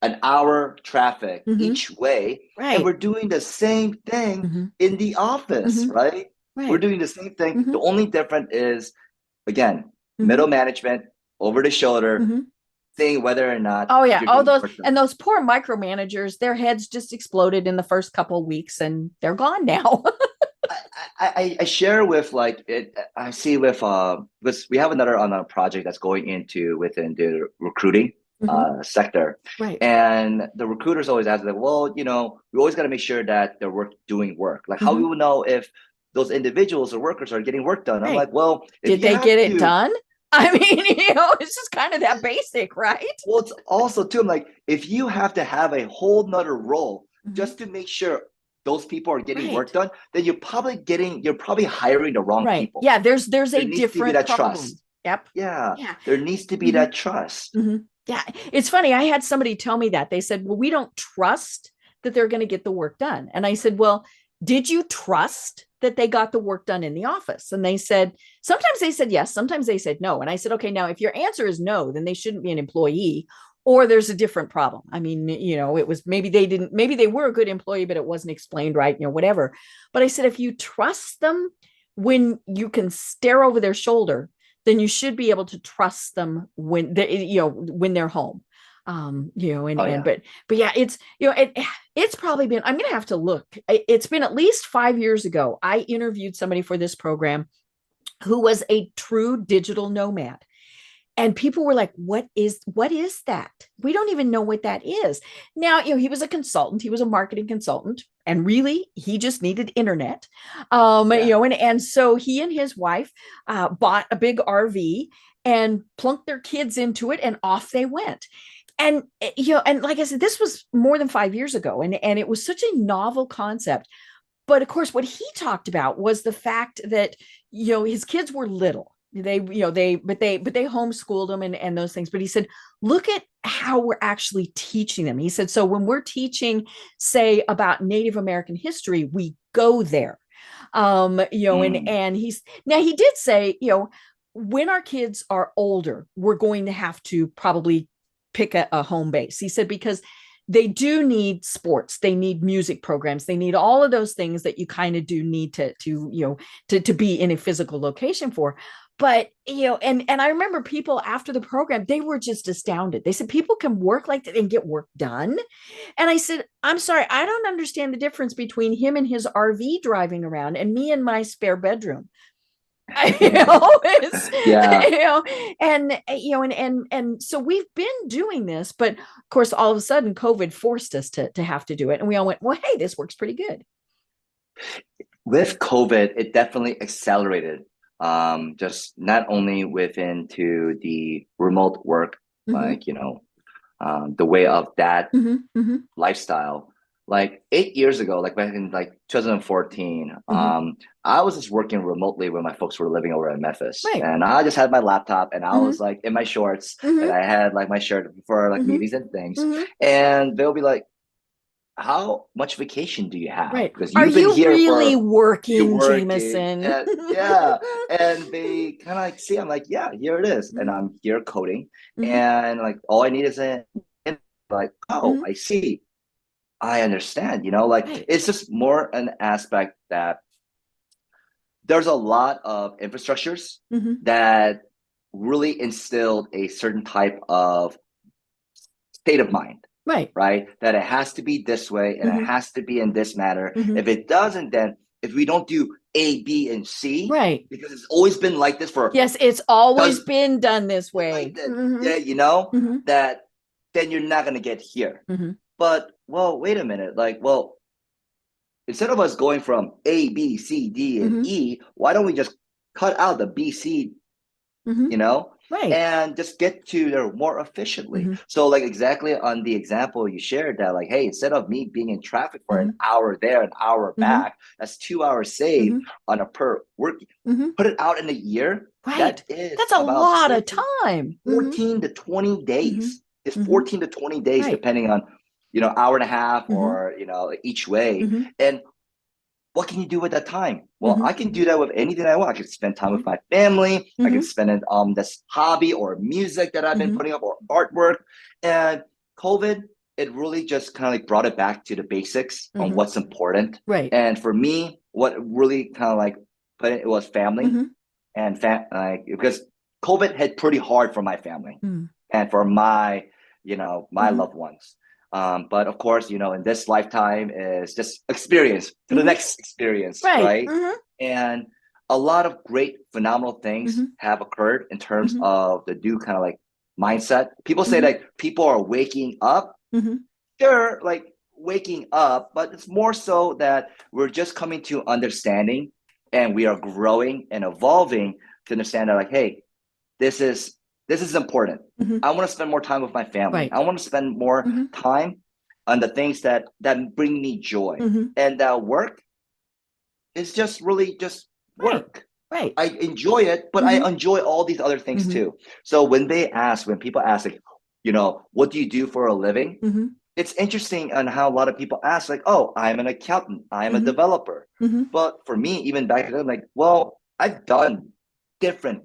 an hour traffic Mm-hmm. each way. And we're Right. doing the same thing Mm-hmm. in the office, Mm-hmm. right? We're Right. doing the same thing. Mm-hmm. The only difference is, again, Mm-hmm. middle management over the shoulder, Mm-hmm. saying whether or not Oh yeah. you're All getting those work done. and those poor micromanagers, their heads just exploded in the first couple of weeks and they're gone now. I share with like it. I see with because we have another on a project that's going into within the recruiting Mm-hmm. sector, Right. and the recruiters always ask like, well, we always got to make sure that they're doing work. Like, how we Mm-hmm. will know if those individuals or workers are getting work done? I'm Right. like, well, if Did you they have get it to, done? I mean, it's just kind of that basic, right? well, it's also too. I'm like, if you have to have a whole nother role Mm-hmm. just to make sure those people are getting work Right. done, then you're probably hiring the wrong Right. people. Yeah, there's There a needs to be different that problem. trust. Yep. Yeah, Yeah. there needs to be Mm-hmm. that trust. Mm-hmm. Yeah. It's funny. I had somebody tell me that. They said, well, we don't trust that they're going to get the work done. And I said, well, did you trust that they got the work done in the office? And they said, sometimes they said yes, sometimes they said no. And I said, okay, now if your answer is no, then they shouldn't be an employee or there's a different problem. I mean, it was maybe they were a good employee, but it wasn't explained right, whatever. But I said, if you trust them when you can stare over their shoulder, then you should be able to trust them when they're home. Oh And yeah. but yeah, it's probably been, I'm gonna have to look. It's been at least 5 years ago. I interviewed somebody for this program who was a true digital nomad. And people were like, what is that? We don't even know what that is. Now, he was a consultant, he was a marketing consultant, and really he just needed internet. Yeah. And so he and his wife bought a big RV and plunked their kids into it, and off they went. And and like I said, this was more than 5 years ago, and it was such a novel concept. But of course, what he talked about was the fact that his kids were little. They homeschooled them and those things. But he said, look at how we're actually teaching them. He said, so when we're teaching, say, about Native American history, we go there. And he did say, when our kids are older, we're going to have to probably pick a home base. He said, because they do need sports, they need music programs, they need all of those things that you kind of do need to be in a physical location for. But and I remember people after the program, they were just astounded. They said, people can work like that and get work done. And I said, I'm sorry, I don't understand the difference between him and his RV driving around and me in my spare bedroom. Yeah. And so we've been doing this, but of course, all of a sudden, COVID forced us to have to do it, and we all went, well, hey, this works pretty good. With COVID, it definitely accelerated. Just not only within to the remote work, like the way of that lifestyle. Like 8 years ago, like back in like 2014, I was just working remotely when my folks were living over in Memphis. Right. And I just had my laptop and I was like in my shorts and I had like my shirt for like meetings and things. And they'll be like, how much vacation do you have? Right. Because Are you've been you here really for working, working. Jameson? And, yeah. And they kind of like see, I'm like, yeah, here it is. And I'm here coding. And like all I need is like, oh, I see. I understand, like it's just more an aspect that there's a lot of infrastructures that really instilled a certain type of state of mind, right? That it has to be this way and it has to be in this manner. If it doesn't, then if we don't do A, B, and C, because it's always been like this for it's always been done this way. Like that then you're not going to get here. But, well, wait a minute. Like, well, instead of us going from A, B, C, D, and E, why don't we just cut out the B, C, and just get to there more efficiently? So, like, exactly on the example you shared that, like, hey, instead of me being in traffic for an hour there, an hour back, that's 2 hours saved on a per work. Put it out in a year. That's a lot of time. 14 to 20 days. It's 14 to 20 days, depending on, hour and a half or, each way. And what can you do with that time? Well, I can do that with anything I want. I can spend time with my family. I can spend it on this hobby or music that I've been putting up or artwork. And COVID, it really just kind of like brought it back to the basics on what's important. And for me, what really kind of like put it was family and because COVID hit pretty hard for my family and for my, my loved ones. But of course, in this lifetime is just experience to the next experience, right? And a lot of great, phenomenal things have occurred in terms of the new kind of like mindset. People say like people are waking up. They're like waking up, but it's more so that we're just coming to understanding and we are growing and evolving to understand that like, hey, this is important. I want to spend more time with my family. I want to spend more time on the things that bring me joy. And that work is just really just work. I enjoy it, but I enjoy all these other things too. So when people ask like, what do you do for a living? It's interesting on how a lot of people ask like, oh, I'm an accountant, I'm a developer. But for me, even back then, like, well, I've done different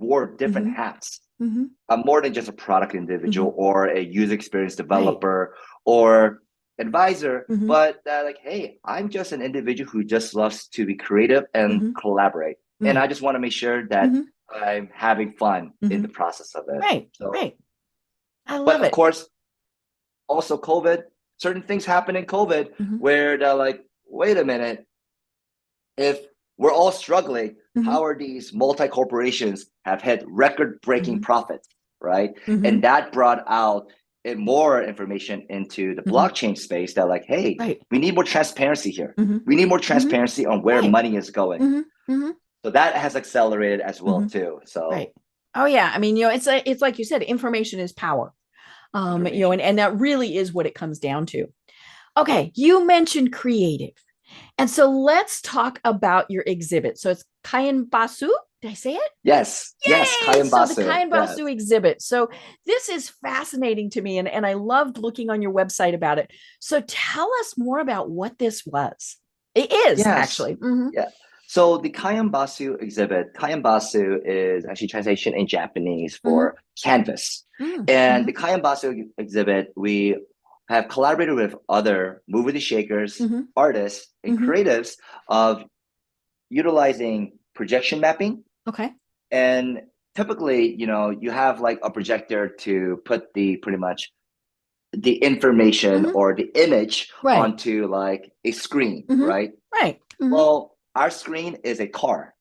hats. I'm more than just a product individual or a user experience developer or advisor, but like, hey, I'm just an individual who just loves to be creative and collaborate. And I just want to make sure that I'm having fun in the process of it. I love but it. Of course, also COVID, certain things happen in COVID where they're like, wait a minute, if we're all struggling. Mhm. How are these multi-corporations have hit record-breaking profits, right? Mhm. And that brought out more information into the blockchain space that like, hey, Right. we need more transparency here. Mhm. We need more transparency on where Right. money is going. Mhm. So that has accelerated as well Mhm. too. So Right. Oh yeah. I mean, it's like you said, information is power. And that really is what it comes down to. Okay, you mentioned creative. And so let's talk about your exhibit. So it's Kayan Basu. Did I say it? yes, Yay! Kayan So the Basu. Kayan Yes. Basu exhibit. So this is fascinating to me, and I loved looking on your website about it. So tell us more about what this was. It is Yes. actually. Mm-hmm. Yeah. So the Kayan Basu exhibit, Kayan Basu is actually translation in Japanese for canvas. And the Kayan Basu exhibit, we have collaborated with other movie shakers, artists, and creatives of utilizing projection mapping. Okay. And typically, you have like a projector to put the pretty much the information or the image onto like a screen, right? Right. Well, our screen is a car.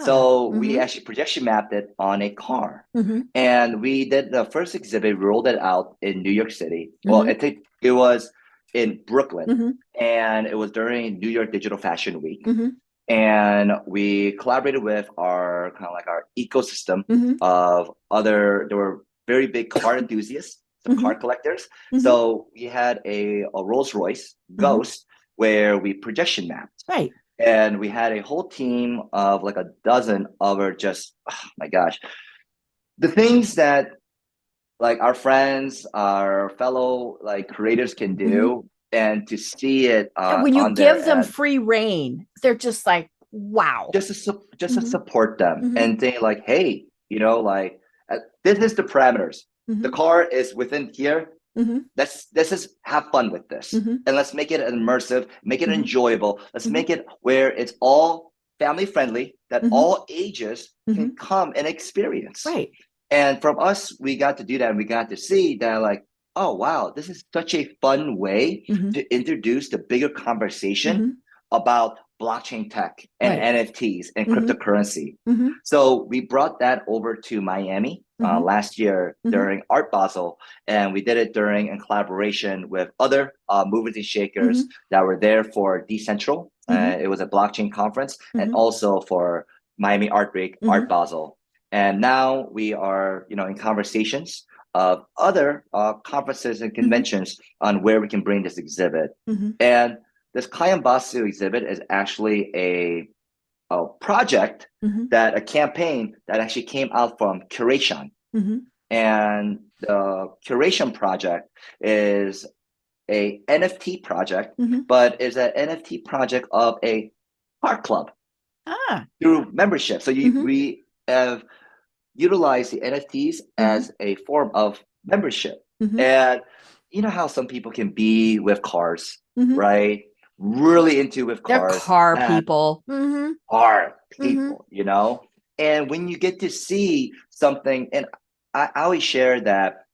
So we actually projection mapped it on a car. And we did the first exhibit, rolled it out in New York City. Well, I think it was in Brooklyn, and it was during New York Digital Fashion Week. And we collaborated with our kind of like our ecosystem of there were very big car enthusiasts, so car collectors. So we had a Rolls Royce Ghost where we projection mapped. Right. And we had a whole team of like a dozen other just, oh my gosh, the things that like our friends, our fellow like creators can do, and to see it And when you on there give them and free reign, they're just like, wow. just to support them and say like, hey, like this is the parameters. The car is within here. Let's just have fun with this, and let's make it immersive, make it enjoyable. Let's make it where it's all family friendly, that all ages can come and experience. Right. And from us, we got to do that, and we got to see that like, oh wow, this is such a fun way to introduce the bigger conversation about blockchain tech and NFTs and cryptocurrency. So we brought that over to Miami last year during Art Basel, and we did it during in collaboration with other movers and shakers that were there for Decentral. It was a blockchain conference, and also for Miami Art Week, Art Basel. And now we are, in conversations of other conferences and conventions on where we can bring this exhibit. And this Kayan Basu exhibit is actually a project that a campaign that actually came out from Curation. And the Curation project is a NFT project, but is an NFT project of a art club through membership. So we have utilized the NFTs as a form of membership. And you know how some people can be with cars, right? Really into with cars. They're car people. Car people, And when you get to see something, and I always share that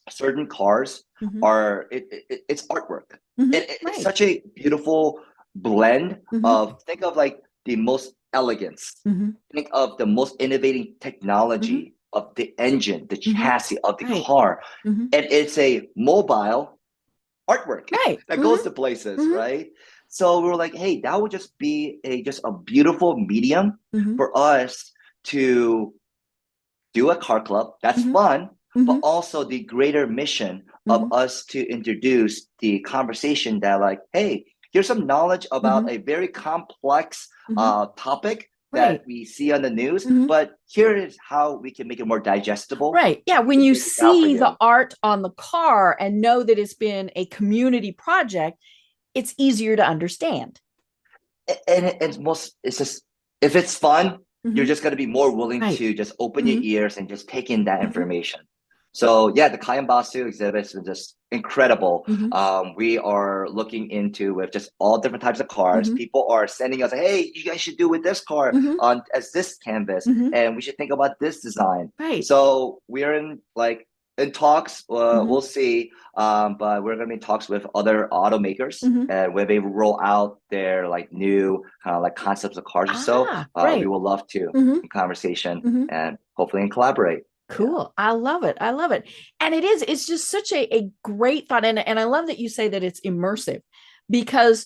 certain cars are it's artwork. It's such a beautiful blend of, think of like the most elegance, think of the most innovating technology of the engine, the chassis of the car, and it's a mobile artwork that goes to places, right? So we were like, hey, that would just be just a beautiful medium for us to do a car club. That's fun, but also the greater mission of us to introduce the conversation that like, hey, here's some knowledge about a very complex topic that we see on the news, but here is how we can make it more digestible. Right. Yeah. When you see the art on the car and know that it's been a community project, it's easier to understand. And it's just, if it's fun, you're just going to be more willing to just open your ears and just take in that information. So yeah, the Kayan Basu exhibits are just incredible. We are looking into with just all different types of cars. People are sending us, hey, you guys should do with this car as this canvas, and we should think about this design. So we're in like in talks. We'll see. But we're going to be in talks with other automakers, and where they roll out their like new kind of like concepts of cars or so. Great. We would love to in conversation and hopefully collaborate. Cool. I love it. I love it. And it's just such a great thought. And I love that you say that it's immersive, because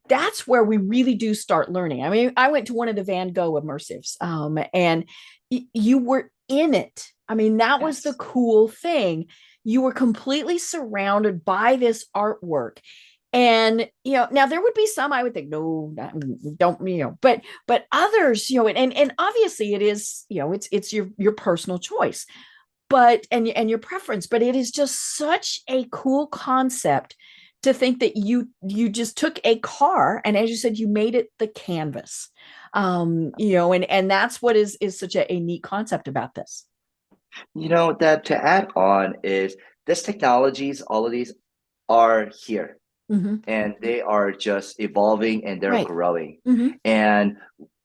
that's where we really do start learning. I mean, I went to one of the Van Gogh immersives, and you were in it. I mean, that was the cool thing. You were completely surrounded by this artwork. And now there would be some I would think, no, don't, but others, and obviously it is, it's your personal choice, but and your preference, but it is just such a cool concept to think that you just took a car and, as you said, you made it the canvas, and that's what is such a neat concept about this. That to add on is this technologies, all of these are here. And they are just evolving and they're growing. And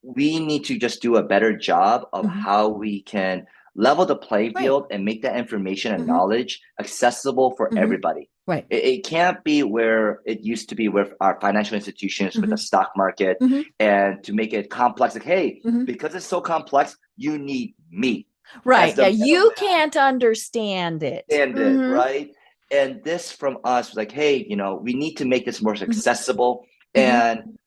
we need to just do a better job of how we can level the playing field and make that information and knowledge accessible for everybody. It can't be where it used to be with our financial institutions, with the stock market, and to make it complex. Like, hey, because it's so complex, you need me. Yeah, you can't understand it. Right? And this from us was like, hey, we need to make this more accessible and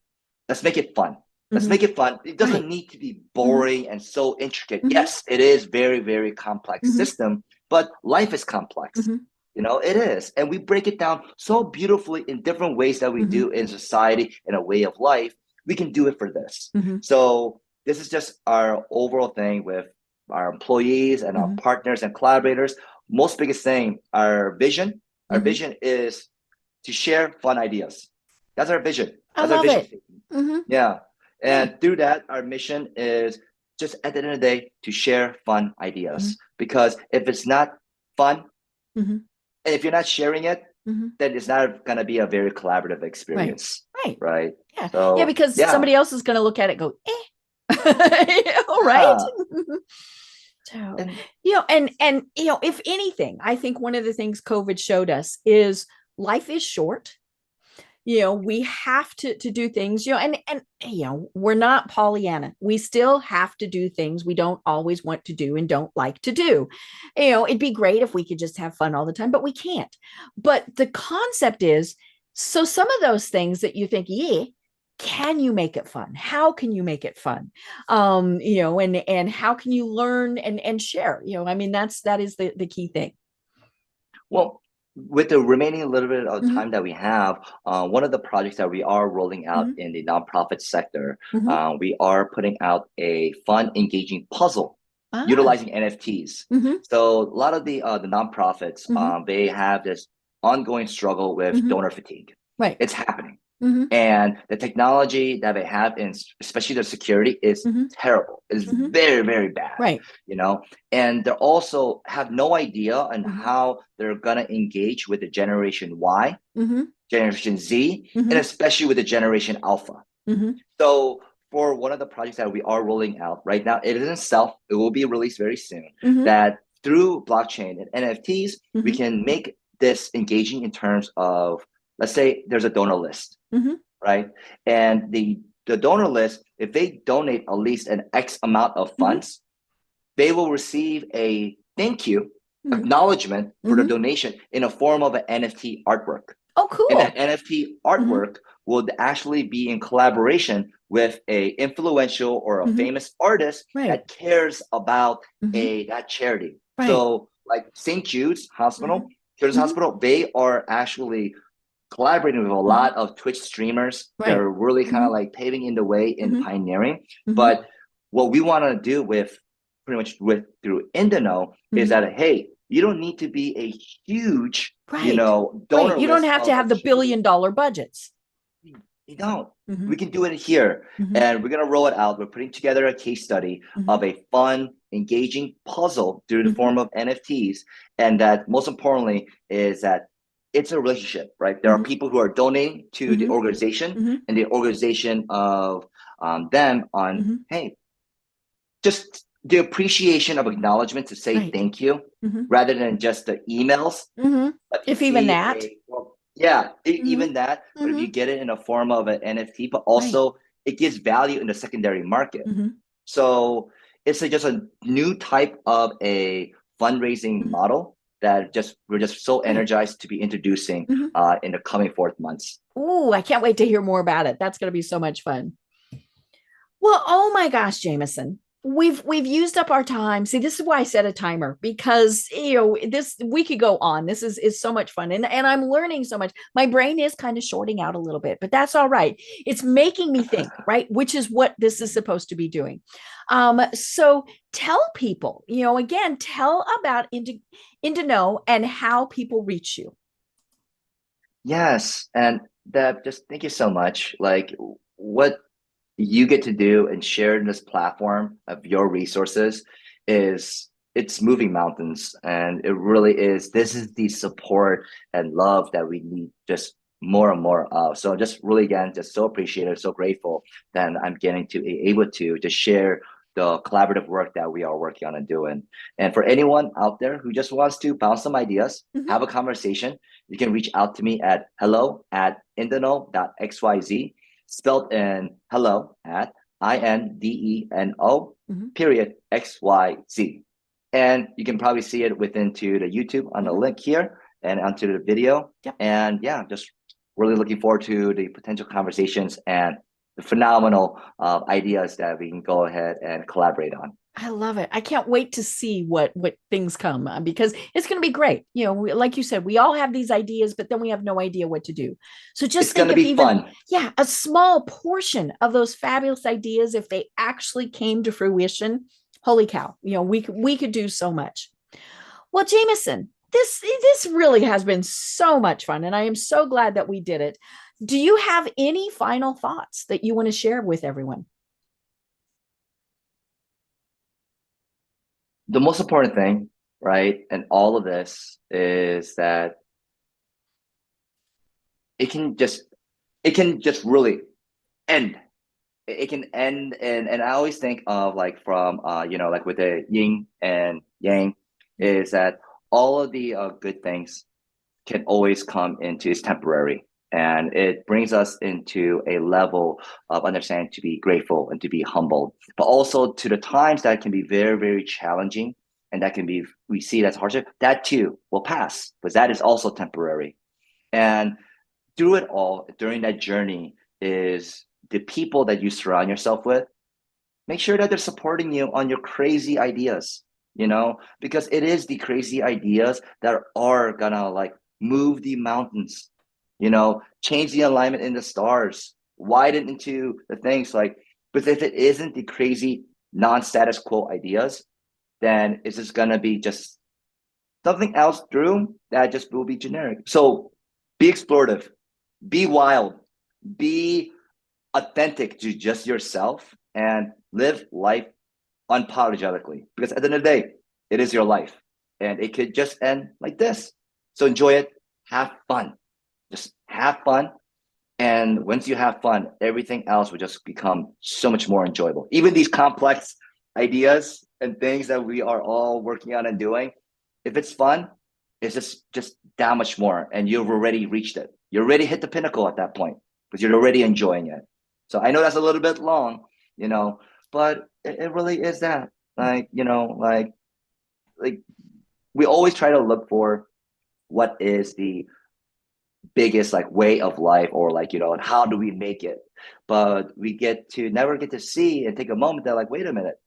let's make it fun. Let's make it fun. It doesn't need to be boring and so intricate. Yes, it is very, very complex system, but life is complex. It is. And we break it down so beautifully in different ways that we do in society, in a way of life. We can do it for this. So this is just our overall thing with our employees and our partners and collaborators. Most biggest thing, our vision is to share fun ideas. That's our vision. That's our vision. Yeah. And through that, our mission is just at the end of the day to share fun ideas. Because if it's not fun, and if you're not sharing it, then it's not going to be a very collaborative experience. Right. Yeah. So, because somebody else is going to look at it and go, right. So, and if anything, I think one of the things COVID showed us is life is short. We have to do things, and we're not Pollyanna. We still have to do things we don't always want to do and don't like to do. It'd be great if we could just have fun all the time, but we can't. But the concept is, so some of those things that you think, can you make it fun? How can you make it fun? And how can you learn and share? I mean, that is the key thing. Well, with the remaining little bit of time that we have, one of the projects that we are rolling out in the nonprofit sector, we are putting out a fun, engaging puzzle utilizing NFTs. So a lot of the nonprofits, they have this ongoing struggle with donor fatigue. It's happening. And the technology that they have, in especially the security, is terrible. It's very, very bad. And they also have no idea on how they're gonna engage with the Generation Y, Generation Z, and especially with the Generation Alpha. So for one of the projects that we are rolling out right now, it is in stealth. It will be released very soon. That through blockchain and NFTs, we can make this engaging in terms of, let's say there's a donor list, right? And the donor list, if they donate at least an X amount of funds, they will receive a thank you acknowledgement for the donation in a form of an NFT artwork. Oh, cool. And that NFT artwork will actually be in collaboration with a influential or a famous artist that cares about that charity. So like St. Jude's Hospital, Children's Hospital, they are actually collaborating with a lot of Twitch streamers. They're really kind of like paving in the way in pioneering. But what we want to do with pretty much through Indino is that, hey, you don't need to be a huge, donor. You don't have to have the $1 billion budgets. You don't. We can do it here. And we're going to roll it out. We're putting together a case study of a fun, engaging puzzle through the form of NFTs. And that most importantly is that it's a relationship, right? There are people who are donating to the organization and the organization of them on, hey, just the appreciation of acknowledgement to say Right. thank you Mhm. rather than just the emails. Mhm. But to If even see that. even Mhm. that. But if you Mhm. get it in a form of an NFT, but Right. also it gives value in the secondary market. Mhm. So it's just a new type of a fundraising Mhm. model that just we're just so Right. energized to be introducing Mhm. in the coming forth months. Ooh, I can't wait to hear more about it. That's going to be so much fun. Well, oh my gosh, Jameson. We've used up our time. See, this is why I set a timer because this we could go on. This is so much fun. And I'm learning so much. My brain is kind of shorting out a little bit, but that's all right. It's making me think, right? Which is what this is supposed to be doing. So tell people, again, tell about into know and how people reach you. Yes, and Deb, just thank you so much. Like what you get to do and share in this platform of your resources is it's moving mountains, and it really is. This is the support and love that we need just more and more of. So just really again just so appreciative, so grateful that I'm getting to be able to just share the collaborative work that we are working on and doing. And for anyone out there who just wants to bounce some ideas, Mhm. have a conversation, you can reach out to me at hello@indeno.xyz, spelled in hello at INDENO Mhm. period XYZ. And you can probably see it within to the YouTube on the Mhm. link here and onto the video. Yep. And yeah, just really looking forward to the potential conversations and the phenomenal ideas that we can go ahead and collaborate on. I love it. I can't wait to see what things come because it's going to be great. Like you said, we all have these ideas, but then we have no idea what to do. So just It's going think to if be even, fun. yeah, a small portion of those fabulous ideas, if they actually came to fruition, holy cow, we could do so much. Well, Jameson, this really has been so much fun, and I am so glad that we did it. Do you have any final thoughts that you want to share with everyone? The most important thing, right, and all of this is that it can just it can just really end. It can end, and I always think of like from like with the yin and yang, is that all of the good things can always come into is temporary, and it brings us into a level of understanding to be grateful and to be humble, but also to the times that can be very very challenging and that can be we see it as hardship, that too will pass, but that is also temporary. And through it all, during that journey, is the people that you surround yourself with, make sure that they're supporting you on your crazy ideas, because it is the crazy ideas that are gonna like move the mountains, change the alignment in the stars, widen into the things like, but if it isn't the crazy non-status quo ideas, then it's just gonna be just something else through that just will be generic. So be explorative, be wild, be authentic to just yourself, and live life unapologetically. Because at the end of the day, it is your life, and it could just end like this. So enjoy it, have fun, just have fun. And once you have fun, everything else will just become so much more enjoyable. Even these complex ideas and things that we are all working on and doing, if it's fun, it's just that much more. And you've already reached it. You already hit the pinnacle at that point because you're already enjoying it. So I know that's a little bit long, but it really is that. Like we always try to look for what is the biggest like way of life, or like and how do we make it, but we never get to see and take a moment that like, wait a minute,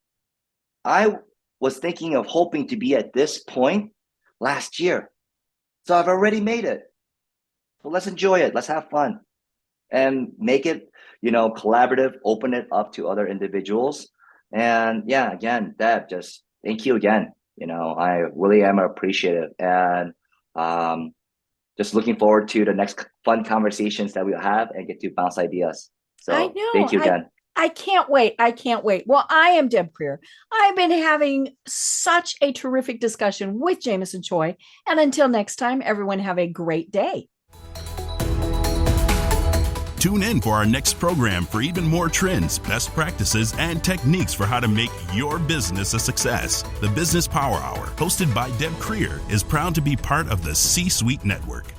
I was thinking of hoping to be at this point last year, so I've already made it. So let's enjoy it, let's have fun, and make it collaborative, open it up to other individuals. And yeah, again, Deb, just thank you again. I really am appreciative, and just looking forward to the next fun conversations that we'll have and get to bounce ideas. I So know. thank you again. I can't wait. I can't wait. Well, I am Deb Creer. I've been having such a terrific discussion with Jameson Choi. And until next time, everyone have a great day. Tune in for our next program for even more trends, best practices, and techniques for how to make your business a success. The Business Power Hour, hosted by Deb Creer, is proud to be part of the C-Suite Network.